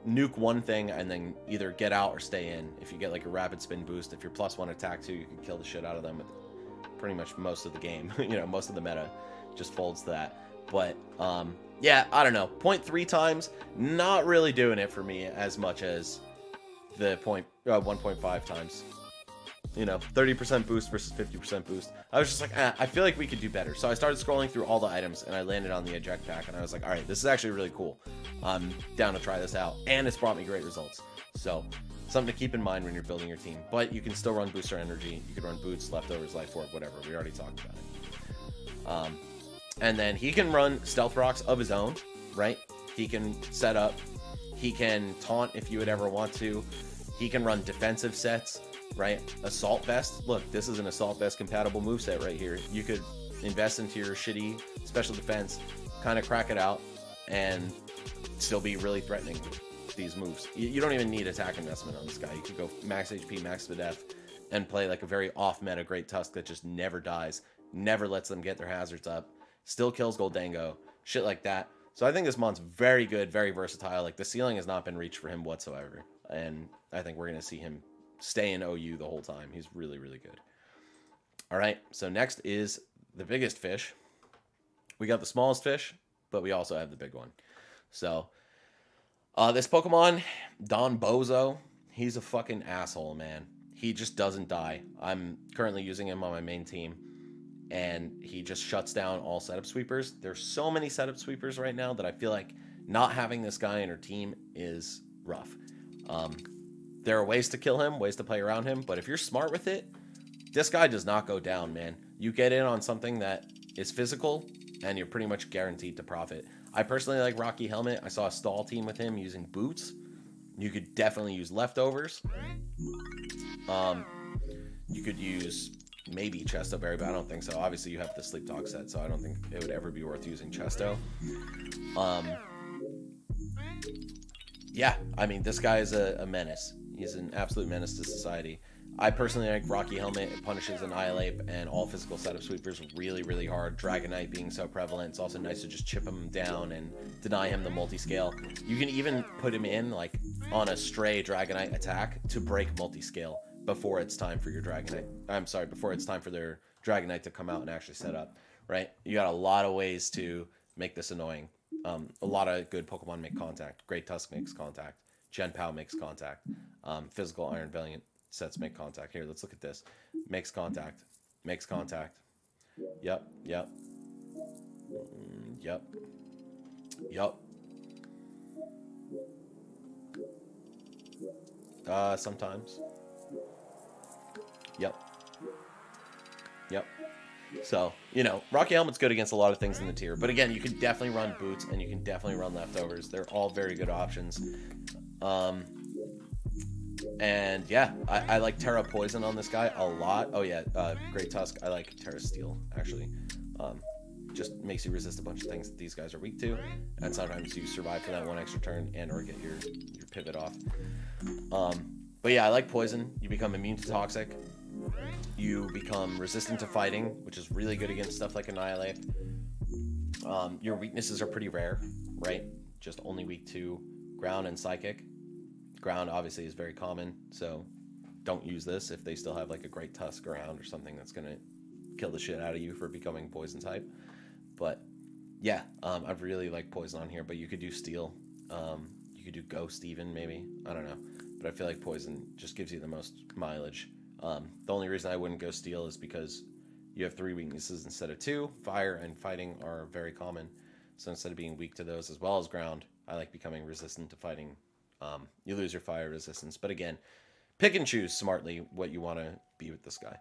Nuke one thing and then either get out or stay in. If you get like a rapid spin boost, if you're +1 attack 2, you can kill the shit out of them with pretty much most of the game. You know, most of the meta just folds to that. But yeah, I don't know, 0.3 times, not really doing it for me as much as the 1.5 times. You know, 30% boost versus 50% boost. I was just like, I feel like we could do better. So I started scrolling through all the items, and I landed on the Eject Pack, and I was like, all right, this is actually really cool. I'm down to try this out, and it's brought me great results. So, something to keep in mind when you're building your team. But you can still run booster energy. You can run boots, leftovers, life orb, whatever. We already talked about it. And then he can run stealth rocks of his own, right? He can set up. He can taunt if you would ever want to. He can run defensive sets, right? Assault vest. Look, this is an assault vest compatible moveset right here. You could invest into your shitty special defense, kind of crack it out, and still be really threatening with these moves. You don't even need attack investment on this guy. You could go max HP, max to death, and play like a very off-meta Great Tusk that just never dies, never lets them get their hazards up, still kills Goldango, shit like that. So I think this mon's very good, very versatile. Like, the ceiling has not been reached for him whatsoever, and I think we're going to see him stay in OU the whole time. He's really, really good. All right, so next is the biggest fish. We got the smallest fish, but we also have the big one. So this Pokemon, Don Bozo, he's a fucking asshole, man. He just doesn't die. I'm currently using him on my main team, and he just shuts down all setup sweepers. There's so many setup sweepers right now that I feel like not having this guy in our team is rough. There are ways to kill him, ways to play around him, but if you're smart with it, this guy does not go down, man. You get in on something that is physical, and you're pretty much guaranteed to profit. I personally like Rocky Helmet. I saw a stall team with him using boots. You could definitely use leftovers. You could use maybe Chesto Berry, but I don't think so. Obviously, you have the Sleep Talk set, so I don't think it would ever be worth using Chesto. Yeah, I mean, this guy is a menace. He's an absolute menace to society. I personally like Rocky Helmet. It punishes Annihilate and all physical setup sweepers really, really hard. Dragonite being so prevalent, it's also nice to just chip him down and deny him the multi-scale. You can even put him in like on a stray Dragonite attack to break multi-scale before it's time for your Dragonite. I'm sorry, before it's time for their Dragonite to come out and actually set up, right? You got a lot of ways to make this annoying. A lot of good Pokemon make contact. Great Tusk makes contact. Gen Pao makes contact. Physical Iron Valiant sets make contact. Here, let's look at this. Makes contact. Makes contact. Yep. Yep. Yep. Yep. Sometimes. Yep. Yep. So, you know, Rocky Helmet's good against a lot of things in the tier. But again, you can definitely run boots and you can definitely run leftovers. They're all very good options. And yeah, I like Terra Poison on this guy a lot. Oh yeah, Great Tusk. I like Terra Steel, actually. Just makes you resist a bunch of things that these guys are weak to. And sometimes you survive for that one extra turn and or get your pivot off. But yeah, I like Poison. You become immune to Toxic. You become resistant to fighting, which is really good against stuff like Annihilate. Your weaknesses are pretty rare, right? Just only weak to Ground and Psychic. Ground obviously is very common, so don't use this if they still have like a Great Tusk around or something that's gonna kill the shit out of you for becoming Poison type. But yeah, I really like Poison on here, but you could do Steel. You could do Ghost even, maybe. I don't know. But I feel like Poison just gives you the most mileage. The only reason I wouldn't go Steel is because you have 3 weaknesses instead of 2. Fire and fighting are very common. So instead of being weak to those as well as ground, I like becoming resistant to fighting. You lose your fire resistance. But again, pick and choose smartly what you want to be with this guy.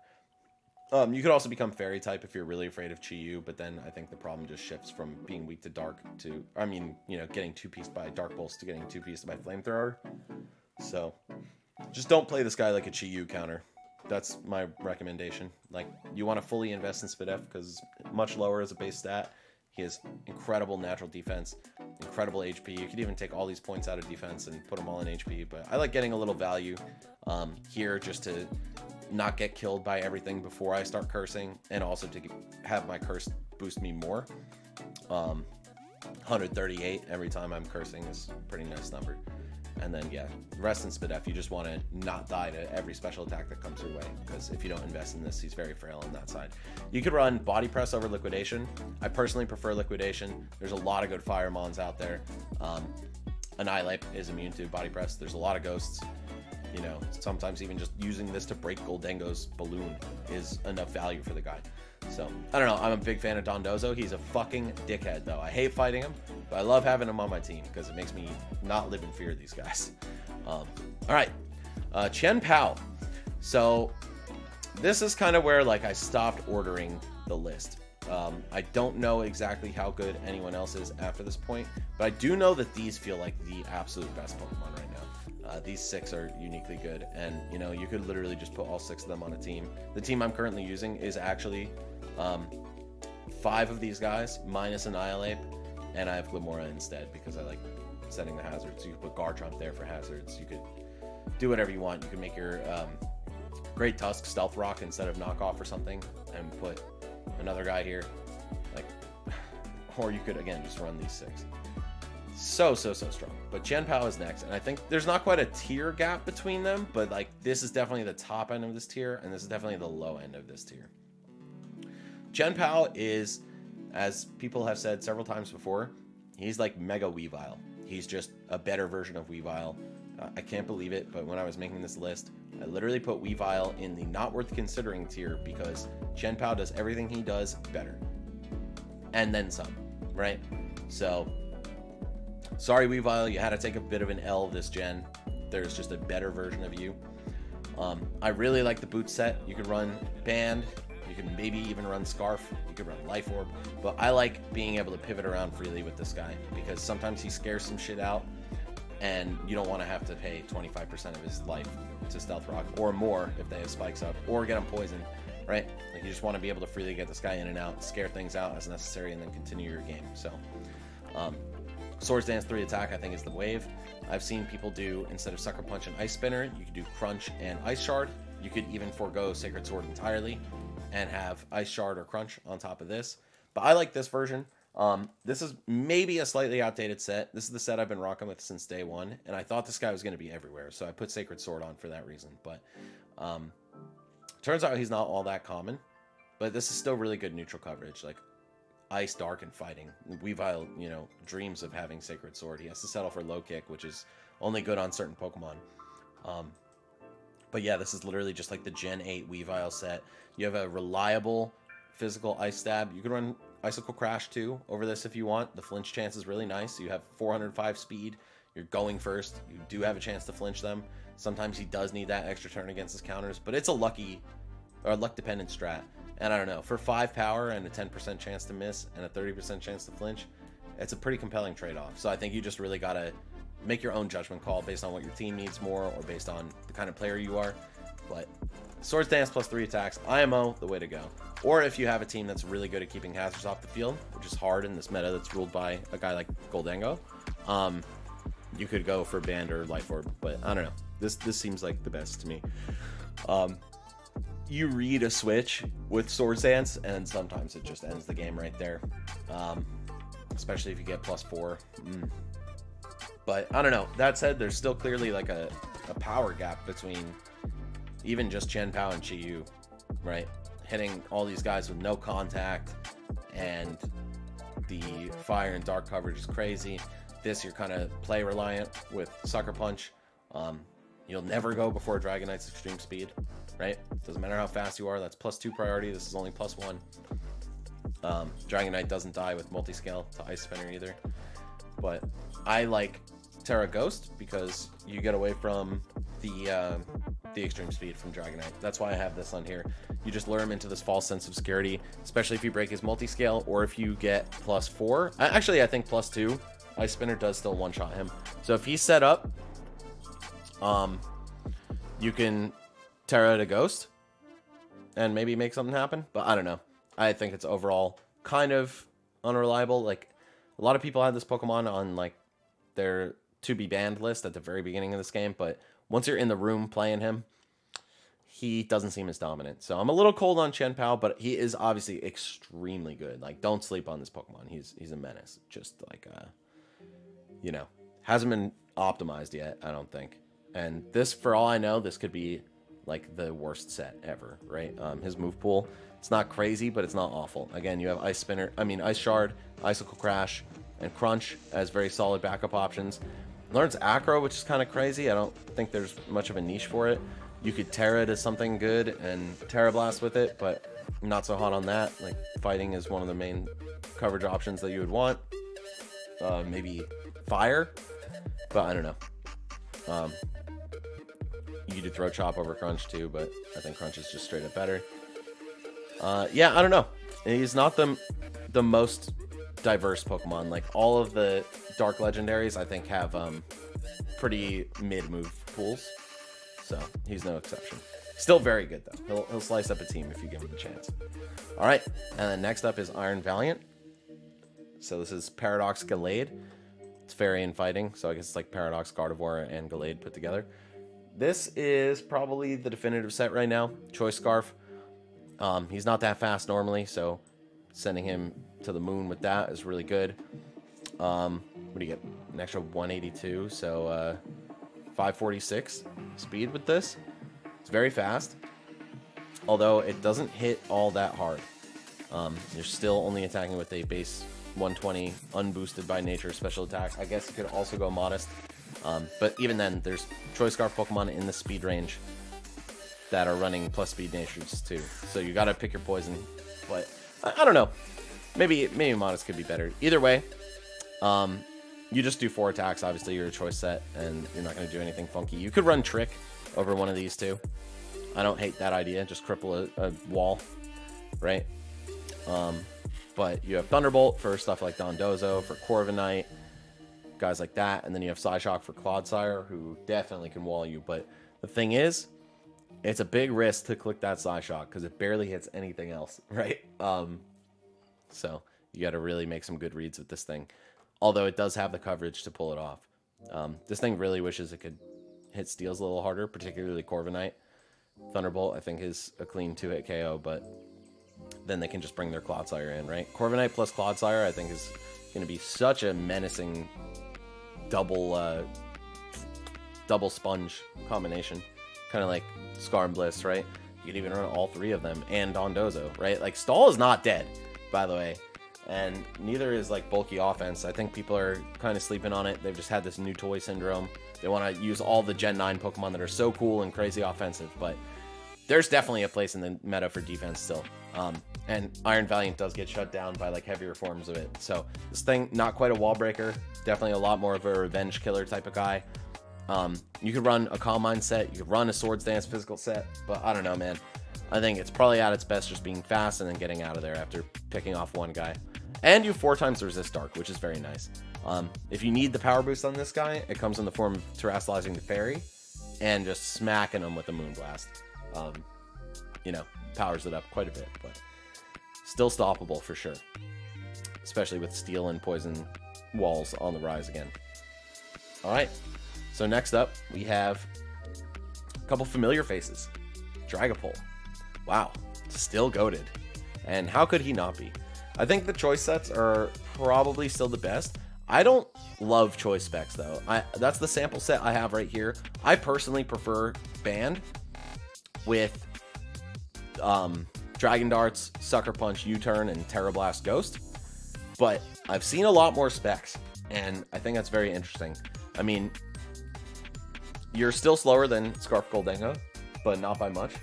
You could also become fairy type if you're really afraid of Chi-Yu, but then I think the problem just shifts from being weak to dark to, I mean, you know, getting 2-pieced by Dark Pulse to getting 2-pieced by Flamethrower. So, just don't play this guy like a Chi-Yu counter. That's my recommendation. Like, you want to fully invest in Spadef because much lower as a base stat. He has incredible natural defense, incredible HP. You could even take all these points out of defense and put them all in HP, but I like getting a little value here just to not get killed by everything before I start cursing, and also to have my curse boost me more. 138 every time I'm cursing is a pretty nice number. And then, yeah, rest in Spadef. You just want to not die to every special attack that comes your way, because if you don't invest in this, he's very frail on that side. You could run Body Press over Liquidation. I personally prefer Liquidation. There's a lot of good Fire Mons out there. Annihilate is immune to Body Press. There's a lot of ghosts. You know, sometimes even just using this to break Goldengo's balloon is enough value for the guy. So, I don't know. I'm a big fan of Dondozo. He's a fucking dickhead, though. I hate fighting him, but I love having him on my team because it makes me not live in fear of these guys. All right. Chen Pao. So, this is kind of where, like, I stopped ordering the list. I don't know exactly how good anyone else is after this point, but I do know that these feel like the absolute best Pokemon right now. These 6 are uniquely good, and you know, you could literally just put all 6 of them on a team. The team I'm currently using is actually 5 of these guys minus Annihilate, and I have Glimora instead because I like setting the hazards. You could put Garchomp there for hazards. You could do whatever you want. You could make your Great Tusk Stealth Rock instead of Knockoff or something, and put another guy here, like, or you could again just run these 6. So strong. But Chen Pao is next, and I think there's not quite a tier gap between them, but like this is definitely the top end of this tier, and this is definitely the low end of this tier. Chen Pao is, as people have said several times before, he's like Mega Weavile. He's just a better version of Weavile. I can't believe it, but when I was making this list, I literally put Weavile in the not worth considering tier because Chen Pao does everything he does better. And then some, right? So, sorry Weavile, you had to take a bit of an L this gen. There's just a better version of you. I really like the boot set. You could run Band, you can maybe even run Scarf, you could run Life Orb, but I like being able to pivot around freely with this guy because sometimes he scares some shit out and you don't want to have to pay 25% of his life to Stealth Rock or more if they have spikes up, or get him poisoned, right? Like, you just want to be able to freely get this guy in and out, scare things out as necessary, and then continue your game. So Swords Dance 3 attack I think is the wave. I've seen people do, instead of Sucker Punch and Ice Spinner, you could do Crunch and Ice Shard. You could even forego Sacred Sword entirely and have Ice Shard or Crunch on top of this. But I like this version. This is maybe a slightly outdated set. This is the set I've been rocking with since day one, and I thought this guy was going to be everywhere, so I put Sacred Sword on for that reason. But turns out he's not all that common, but this is still really good neutral coverage. Like, Ice, Dark, and Fighting. Weavile, you know, dreams of having Sacred Sword. He has to settle for Low Kick, which is only good on certain Pokemon. But yeah, this is literally just like the Gen 8 Weavile set. You have a reliable physical Ice Stab. You can run Icicle Crash too over this if you want. The flinch chance is really nice. You have 405 speed. You're going first. You do have a chance to flinch them. Sometimes he does need that extra turn against his counters, but it's a lucky or luck dependent strat. And I don't know, for 5 power and a 10% chance to miss and a 30% chance to flinch, it's a pretty compelling trade-off. So I think you just really gotta make your own judgment call based on what your team needs more or based on the kind of player you are. But Swords Dance plus 3 attacks, IMO, the way to go. Or if you have a team that's really good at keeping hazards off the field, which is hard in this meta that's ruled by a guy like Goldengo, you could go for Band or Life Orb. But I don't know, this seems like the best to me. You read a switch with Swords Dance, and sometimes it just ends the game right there. Especially if you get +4. But I don't know. That said, there's still clearly like a power gap between even just Chen Pao and Chi-Yu, right? Hitting all these guys with no contact, and the fire and dark coverage is crazy. This, you're kind of play reliant with Sucker Punch. You You'll never go before Dragonite's extreme speed, right? Doesn't matter how fast you are. That's +2 priority. This is only +1. Dragonite doesn't die with multi-scale to Ice Spinner either. But I like Terra Ghost because you get away from the extreme speed from Dragonite. That's why I have this on here. You just lure him into this false sense of security, especially if you break his multi-scale or if you get +4. Actually, I think +2. Ice Spinner does still one-shot him. So if he's set up, you can Terra to Ghost and maybe make something happen. But I don't know. I think it's overall kind of unreliable. Like, a lot of people had this Pokemon on like their to be banned list at the very beginning of this game, but once you're in the room playing him, he doesn't seem as dominant. So I'm a little cold on Chen Pao, but he is obviously extremely good. Like, don't sleep on this Pokemon. He's a menace. Just like you know, hasn't been optimized yet, I don't think. And this, for all I know, this could be like the worst set ever, right? His move pool, it's not crazy, but it's not awful. Again, you have Ice Shard, Icicle Crash, and Crunch as very solid backup options. Learns Acro, which is kind of crazy. I don't think there's much of a niche for it. You could Terra to something good and Terra Blast with it, but I'm not so hot on that. Like, fighting is one of the main coverage options that you would want. Maybe Fire, but I don't know. You could throw Chop over Crunch too, but I think Crunch is just straight up better. Yeah, I don't know. He's not the most diverse Pokemon. Like, all of the Dark Legendaries, I think, have pretty mid-move pools. So, he's no exception. Still very good, though. He'll slice up a team if you give him the chance. Alright, and then next up is Iron Valiant. So this is Paradox Gallade. It's Fairy and Fighting, so I guess it's like Paradox, Gardevoir, and Gallade put together. This is probably the definitive set right now. Choice Scarf. He's not that fast normally, so sending him to the moon with that is really good. What do you get? An extra 182, so 546 speed with this. It's very fast, although it doesn't hit all that hard. You're still only attacking with a base 120 unboosted by nature special attack. I guess you could also go modest, but even then, there's Choice Scarf Pokemon in the speed range that are running plus speed natures too. So you gotta pick your poison. But I don't know. Maybe modest could be better. Either way, you just do 4 attacks. Obviously, you're a choice set, and you're not gonna do anything funky. You could run Trick over one of these too. I don't hate that idea. Just cripple a wall, right? But you have Thunderbolt for stuff like Dondozo, for Corviknight, guys like that, and then you have Psyshock for Clodsire, who definitely can wall you. But the thing is, it's a big risk to click that Psyshock because it barely hits anything else, right? So you got to really make some good reads with this thing. Although it does have the coverage to pull it off. This thing really wishes it could hit steals a little harder, particularly Corviknight. Thunderbolt, I think, is a clean 2-hit KO, but then they can just bring their Clodsire in, right? Corviknight plus Clodsire, I think, is going to be such a menacing double sponge combination. Kind of like Scar and Bliss, right? You could even run all 3 of them and Dondozo, right? Like, Stall is not dead, by the way. And neither is, like, bulky offense. I think people are kind of sleeping on it. They've just had this new toy syndrome. They want to use all the Gen 9 Pokemon that are so cool and crazy offensive. But there's definitely a place in the meta for defense still. And Iron Valiant does get shut down by, like, heavier forms of it. So this thing, not quite a wall breaker. Definitely a lot more of a revenge killer type of guy. You could run a Calm Mind set. You could run a Swords Dance physical set. But I don't know, man. I think it's probably at its best just being fast and then getting out of there after picking off one guy. And you 4 times resist Dark, which is very nice. If you need the power boost on this guy, it comes in the form of terrestrializing the Fairy and just smacking him with a Moonblast. You know, powers it up quite a bit, but still stoppable for sure. Especially with Steel and Poison walls on the rise again. Alright, so next up, we have a couple familiar faces. Dragapult. Wow, still goated. And how could he not be? I think the choice sets are probably still the best. I don't love choice specs though. That's the sample set I have right here. I personally prefer Band with Dragon Darts, Sucker Punch, U-Turn, and Terra Blast Ghost. But I've seen a lot more specs, and I think that's very interesting. I mean, You're still slower than Scarf Goldengo, but not by much.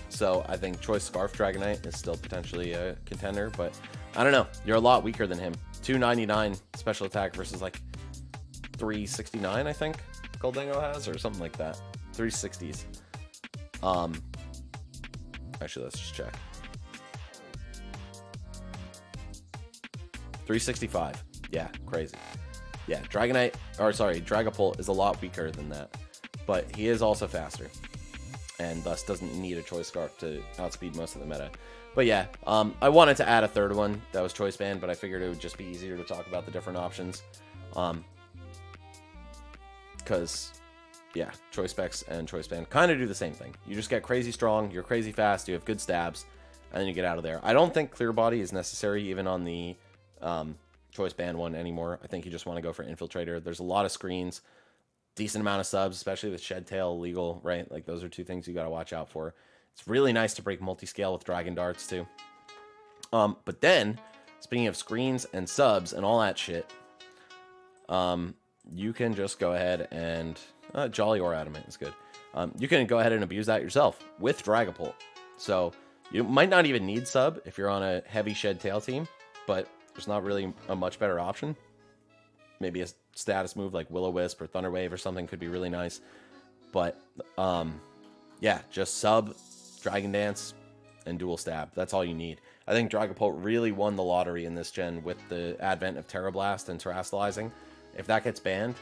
So I think Choice Scarf Dragonite is still potentially a contender, but I don't know. You're a lot weaker than him. 299 special attack versus like 369, I think Goldengo has, or something like that. 360s. Actually, let's just check. 365. Yeah, crazy. Yeah, Dragonite, or sorry, Dragapult is a lot weaker than that, but he is also faster, and thus doesn't need a Choice Scarf to outspeed most of the meta. But yeah, I wanted to add a third one that was Choice Band, but I figured it would just be easier to talk about the different options. Because, yeah, Choice Specs and Choice Band kind of do the same thing. You just get crazy strong, you're crazy fast, you have good stabs, and then you get out of there. I don't think Clear Body is necessary even on the Choice Band one anymore. I think you just want to go for Infiltrator. There's a lot of screens, decent amount of subs, especially with Shed Tail illegal, right? Like, those are two things you got to watch out for. It's really nice to break multi-scale with Dragon Darts, too. But then, speaking of screens and subs and all that shit, you can just go ahead and... Jolly or Adamant is good. You can go ahead and abuse that yourself with Dragapult. So, you might not even need sub if you're on a heavy Shed Tail team, but there's not really a much better option. Maybe a status move like Will-O-Wisp or Thunder Wave or something could be really nice. But, yeah, just sub, Dragon Dance, and Dual Stab. That's all you need. I think Dragapult really won the lottery in this gen with the advent of Terra Blast and Terastallizing. If that gets banned,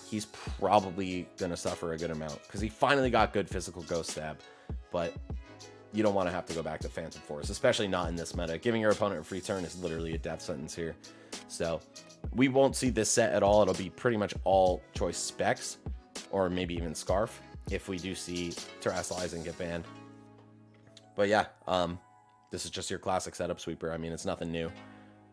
he's probably going to suffer a good amount, because he finally got good physical Ghost Stab. But you don't want to have to go back to Phantom Force, especially not in this meta. Giving your opponent a free turn is literally a death sentence here. So we won't see this set at all. It'll be pretty much all Choice Specs, or maybe even Scarf, if we do see Terastallizing get banned. But yeah, this is just your classic setup sweeper. I mean, it's nothing new.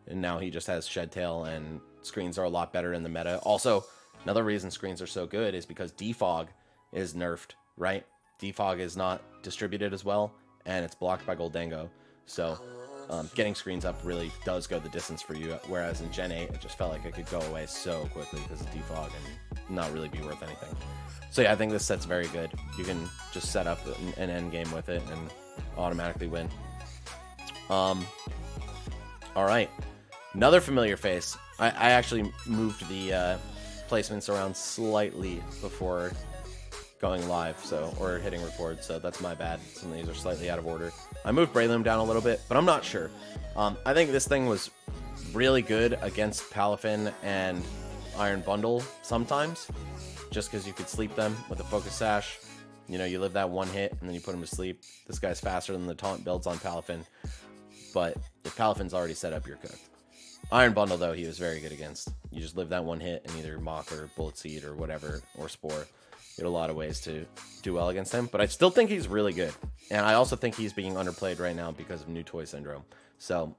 And now he just has Shed Tail, and screens are a lot better in the meta. Also, another reason screens are so good is because Defog is nerfed, right? Defog is not distributed as well, and it's blocked by Goldengo. So getting screens up really does go the distance for you, whereas in Gen 8, it just felt like it could go away so quickly because of Defog and not really be worth anything. So yeah, I think this set's very good. You can just set up an end game with it and automatically win. Alright, another familiar face. I actually moved the placements around slightly before going live, so, or hitting record, so that's my bad. Some of these are slightly out of order. I moved Breloom down a little bit, but I'm not sure. I think this thing was really good against Palafin and Iron Bundle sometimes, just because you could sleep them with a Focus Sash. You know, you live that one hit, and then you put him to sleep. This guy's faster than the taunt builds on Palafin, but if Palafin's already set up, you're cooked. Iron Bundle, though, he was very good against. You just live that one hit and either Mach or Bullet Seed or whatever, or Spore. You had a lot of ways to do well against him, but I still think he's really good. And I also think he's being underplayed right now because of New Toy Syndrome. So,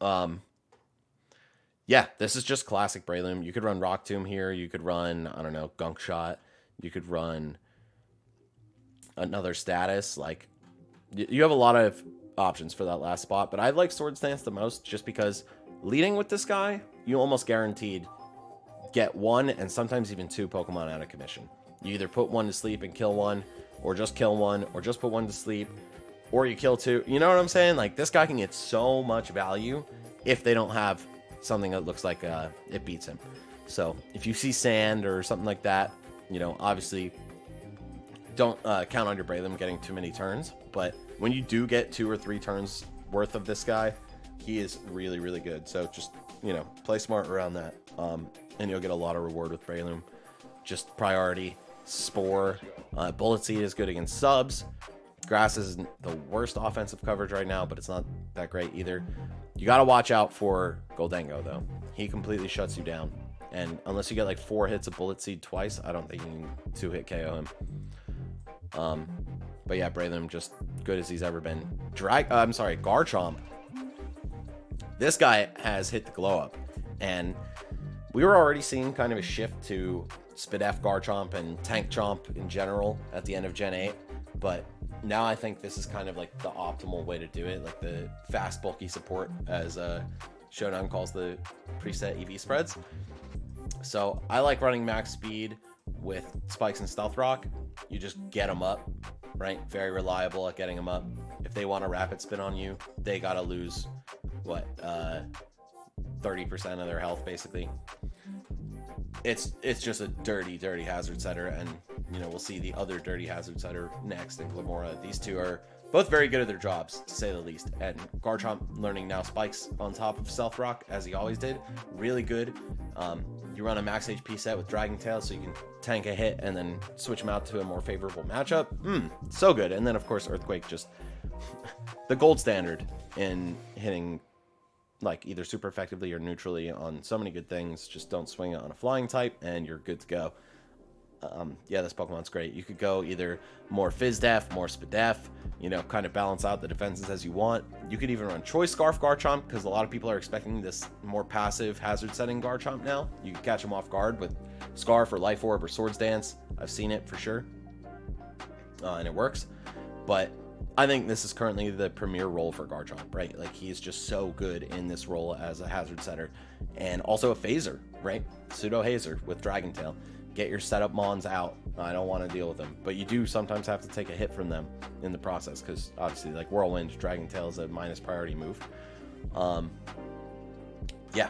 yeah, this is just classic Breloom. You could run Rock Tomb here. You could run, I don't know, Gunk Shot. You could run another status. Like, you have a lot of options for that last spot, but I like Swords Dance the most just because leading with this guy, you almost guaranteed get one and sometimes even two Pokemon out of commission. You either put one to sleep and kill one, or just kill one, or just put one to sleep, or you kill two. You know what I'm saying? Like, this guy can get so much value if they don't have something that looks like it beats him. So if you see Sand or something like that, you know, obviously don't count on your Breloom getting too many turns, but when you do get 2 or 3 turns worth of this guy, he is really, really good. So just, you know, play smart around that, and you'll get a lot of reward with Breloom. Just priority, Spore, Bullet Seed is good against subs. Grass is the worst offensive coverage right now, but it's not that great either. You got to watch out for Goldengo, though. He completely shuts you down, and unless you get like 4 hits of Bullet Seed twice, I don't think you can 2-hit KO him. But yeah, Breloom just good as he's ever been. Garchomp. This guy has hit the glow up, and we were already seeing kind of a shift to Spidef Garchomp and Tank Chomp in general at the end of Gen 8, but now I think this is kind of like the optimal way to do it, like the fast, bulky support, as Showdown calls the preset EV spreads. So I like running max speed with Spikes and Stealth Rock, you just get them up, right? Very reliable at getting them up. If they want to rapid spin on you, they got to lose, what, 30% of their health, basically. It's just a dirty hazard setter, and, you know, we'll see the other dirty hazard setter next in Glamora. These two are both very good at their jobs, to say the least. And Garchomp learning now Spikes on top of Stealth Rock, as he always did. Really good. You run a max HP set with Dragon Tail, so you can tank a hit and then switch them out to a more favorable matchup. So good. And then, of course, Earthquake, just the gold standard in hitting, like, either super effectively or neutrally on so many good things. Just don't swing it on a flying type, and you're good to go. Yeah, this Pokemon's great. You could go either more Fizz Def, more Spadef, you know, kind of balance out the defenses as you want. You could even run Choice Scarf Garchomp, because a lot of people are expecting this more passive hazard setting Garchomp now. You can catch him off guard with Scarf or Life Orb or Swords Dance. I've seen it for sure, and it works. But I think this is currently the premier role for Garchomp, right? Like, he is just so good in this role as a hazard setter, and also a phaser, right? Pseudo hazer with Dragon Tail. Get your setup mons out. I don't want to deal with them, but you do sometimes have to take a hit from them in the process, because obviously, like, Whirlwind, Dragon Tail is a minus priority move. Yeah,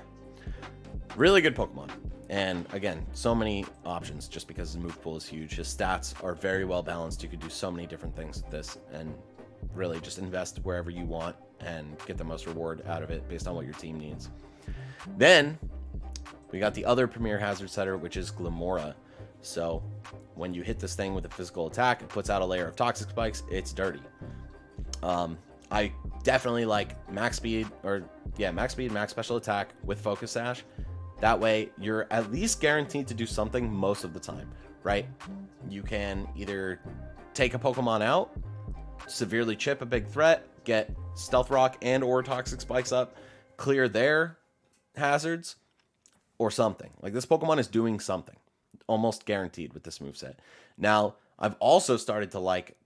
really good Pokemon. And again, so many options just because his move pool is huge. His stats are very well balanced. You could do so many different things with this, and really just invest wherever you want and get the most reward out of it based on what your team needs. Then we got the other premier hazard setter, which is Glamora. So when you hit this thing with a physical attack, it puts out a layer of toxic spikes. It's dirty. I definitely like max speed, max special attack with Focus Sash. That way you're at least guaranteed to do something most of the time, right? You can either take a Pokemon out, severely chip a big threat, get Stealth Rock and or Toxic Spikes up, clear their hazards, or something. Like, this Pokemon is doing something, almost guaranteed with this moveset. Now, I've also started to like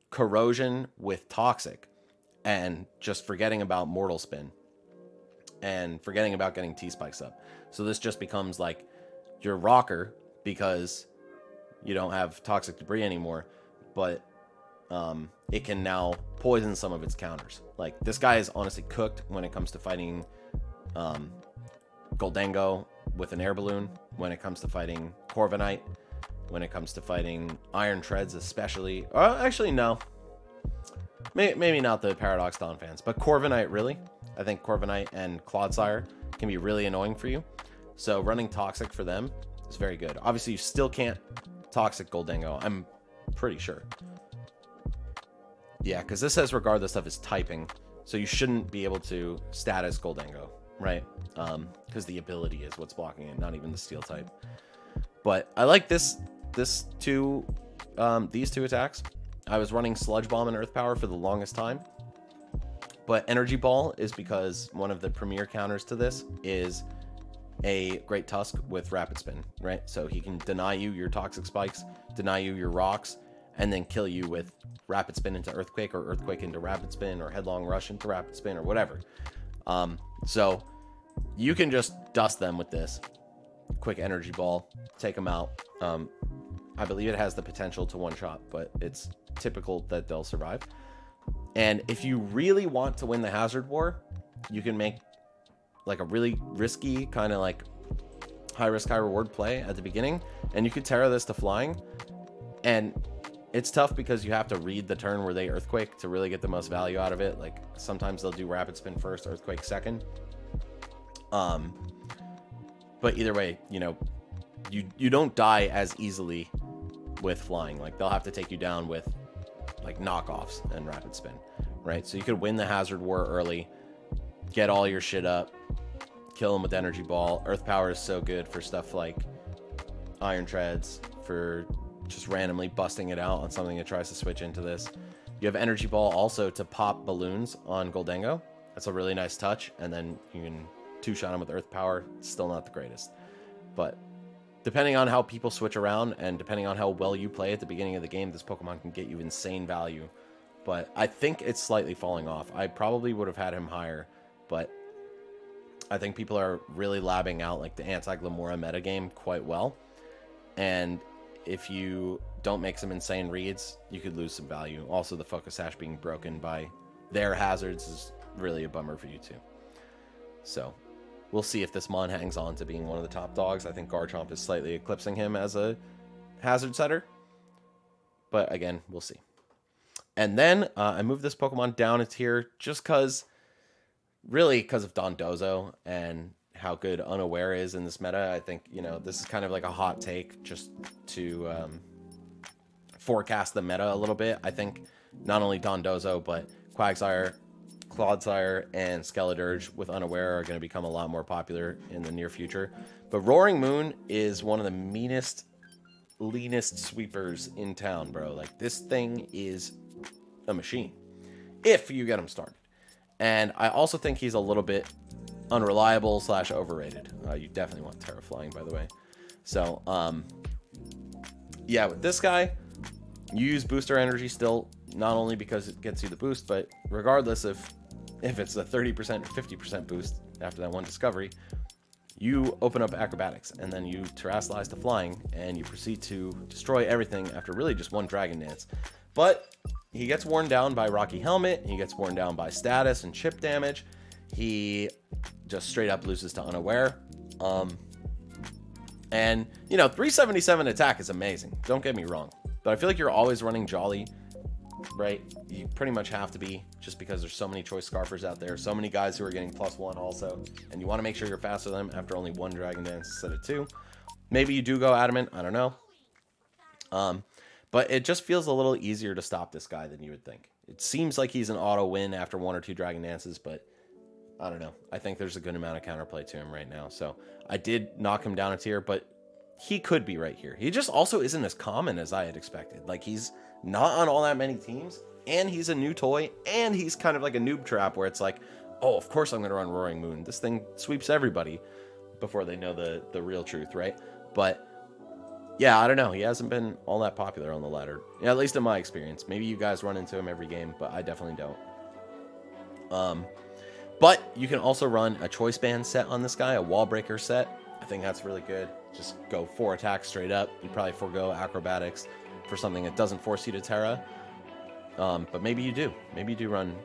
Corrosion with Toxic, and just forgetting about Mortal Spin, and forgetting about getting T-Spikes up. So this just becomes like your rocker, because you don't have Toxic Debris anymore, but it can now poison some of its counters. Like, this guy is honestly cooked when it comes to fighting Goldango with an air balloon, when it comes to fighting Corviknight, when it comes to fighting Iron Treads especially. Actually, no. Maybe not the Paradox Dawn fans, but Corviknight, really. I think Corviknight and Clodsire can be really annoying for you. So running Toxic for them is very good. Obviously, you still can't Toxic Goldango, I'm pretty sure. Yeah, because this says regardless of his typing, so you shouldn't be able to status Goldango, right? Because the ability is what's blocking it, not even the steel type. But I like these two attacks. I was running Sludge Bomb and Earth Power for the longest time, but Energy Ball is because one of the premier counters to this is a Great Tusk with Rapid Spin, right? So he can deny you your Toxic Spikes, deny you your rocks, and then kill you with Rapid Spin into Earthquake, or Earthquake into Rapid Spin, or Headlong Rush into Rapid Spin, or whatever. So you can just dust them with this quick Energy Ball, take them out. I believe it has the potential to one-shot, but it's typical that they'll survive. And if you really want to win the Hazard War, you can make like a really risky kind of like high risk, high reward play at the beginning, and you could Terra this to flying. And it's tough because you have to read the turn where they Earthquake to really get the most value out of it. Like, sometimes they'll do Rapid Spin first, Earthquake second. But either way, you know, you don't die as easily with flying. Like, they'll have to take you down with like knockoffs and Rapid Spin, right? So you could win the Hazard War early, get all your shit up, kill them with Energy Ball. Earth Power is so good for stuff like Iron Treads, for just randomly busting it out on something that tries to switch into this. You have Energy Ball also to pop balloons on Goldango. That's a really nice touch, and then you can two-shot him with Earth Power. It's still not the greatest, but depending on how people switch around and depending on how well you play at the beginning of the game, this Pokemon can get you insane value. But I think it's slightly falling off. I probably would have had him higher, but I think people are really labbing out like the anti-Glamora metagame quite well. And if you don't make some insane reads, you could lose some value. Also, the focus sash being broken by their hazards is really a bummer for you too. So we'll see if this Mon hangs on to being one of the top dogs. I think Garchomp is slightly eclipsing him as a hazard setter. But again, we'll see. And then I moved this Pokemon down a tier just because, really because of Dondozo and how good Unaware is in this meta. I think, you know, this is kind of like a hot take just to forecast the meta a little bit. I think not only Dondozo, but Quagsire, Clodsire, and Skeledirge with Unaware are going to become a lot more popular in the near future. But Roaring Moon is one of the meanest, leanest sweepers in town, bro. Like, this thing is a machine if you get him started. And I also think he's a little bit unreliable / overrated. You definitely want Terra Flying, by the way. So yeah, with this guy, you use booster energy still, not only because it gets you the boost, but regardless of if it's a 30% or 50% boost after that one discovery, you open up acrobatics and then you terrestrialize to flying and you proceed to destroy everything after really just one Dragon Dance. But he gets worn down by Rocky Helmet, he gets worn down by status and chip damage, he just straight up loses to Unaware. And, you know, 377 attack is amazing, don't get me wrong. But I feel like you're always running Jolly, right? You pretty much have to be, just because there's so many choice Scarfers out there, so many guys who are getting +1 also, and you want to make sure you're faster than them after only one Dragon Dance instead of 2. Maybe you do go Adamant, I don't know. But it just feels a little easier to stop this guy than you would think. It seems like he's an auto win after 1 or 2 Dragon Dances, but I don't know. I think there's a good amount of counterplay to him right now. So I did knock him down a tier, but he could be right here. He just also isn't as common as I had expected. Like, he's not on all that many teams, and he's a new toy, and he's kind of like a noob trap where it's like, oh, of course I'm going to run Roaring Moon. This thing sweeps everybody before they know the real truth, right? But yeah, I don't know. He hasn't been all that popular on the ladder. Yeah, at least in my experience. Maybe you guys run into him every game, but I definitely don't. But you can also run a Choice Band set on this guy, a Wall Breaker set. I think that's really good. Just go 4 attacks straight up. You probably forego acrobatics for something that doesn't force you to Terra. But maybe you do. Maybe you do run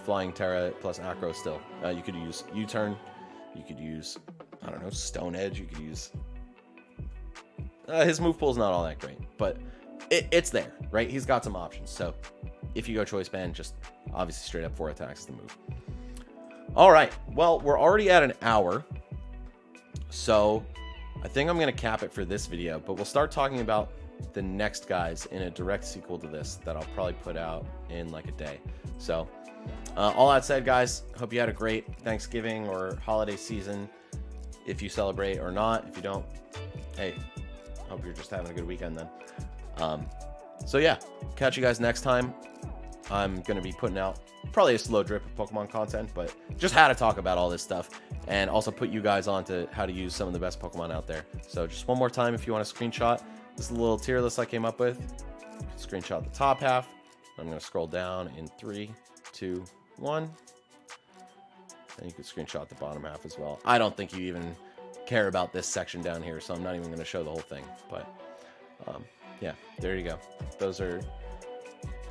Flying Terra plus Acro still. You could use U-Turn. You could use, I don't know, Stone Edge. You could use... his move pool is not all that great, but it's there, right? He's got some options. So if you go Choice Band, just obviously straight up 4 attacks is the move. All right. Well, we're already at an hour. So I think I'm going to cap it for this video, but we'll start talking about the next guys in a direct sequel to this that I'll probably put out in like a day. So all that said, guys, hope you had a great Thanksgiving or holiday season, if you celebrate or not. If you don't, hey, hope you're just having a good weekend then. So yeah, catch you guys next time. I'm going to be putting out probably a slow drip of Pokemon content, but just had to talk about all this stuff and also put you guys on to how to use some of the best Pokemon out there. So just one more time, if you want to screenshot this little tier list I came up with, you can screenshot the top half. I'm going to scroll down in 3, 2, 1. And you can screenshot the bottom half as well. I don't think you even care about this section down here, so I'm not even going to show the whole thing. But yeah, there you go. Those are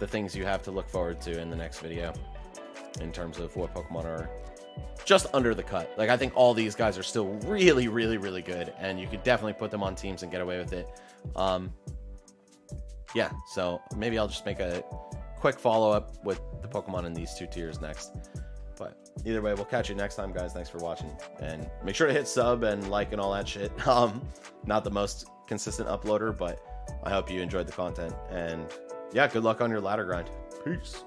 the things you have to look forward to in the next video in terms of what Pokemon are just under the cut. Like, I think all these guys are still really, really, really good, and you could definitely put them on teams and get away with it. Yeah, so maybe I'll just make a quick follow-up with the Pokemon in these 2 tiers next. But either way, we'll catch you next time, guys. Thanks for watching, and make sure to hit sub and like and all that shit. Not the most consistent uploader, but I hope you enjoyed the content, and yeah, good luck on your ladder grind. Peace.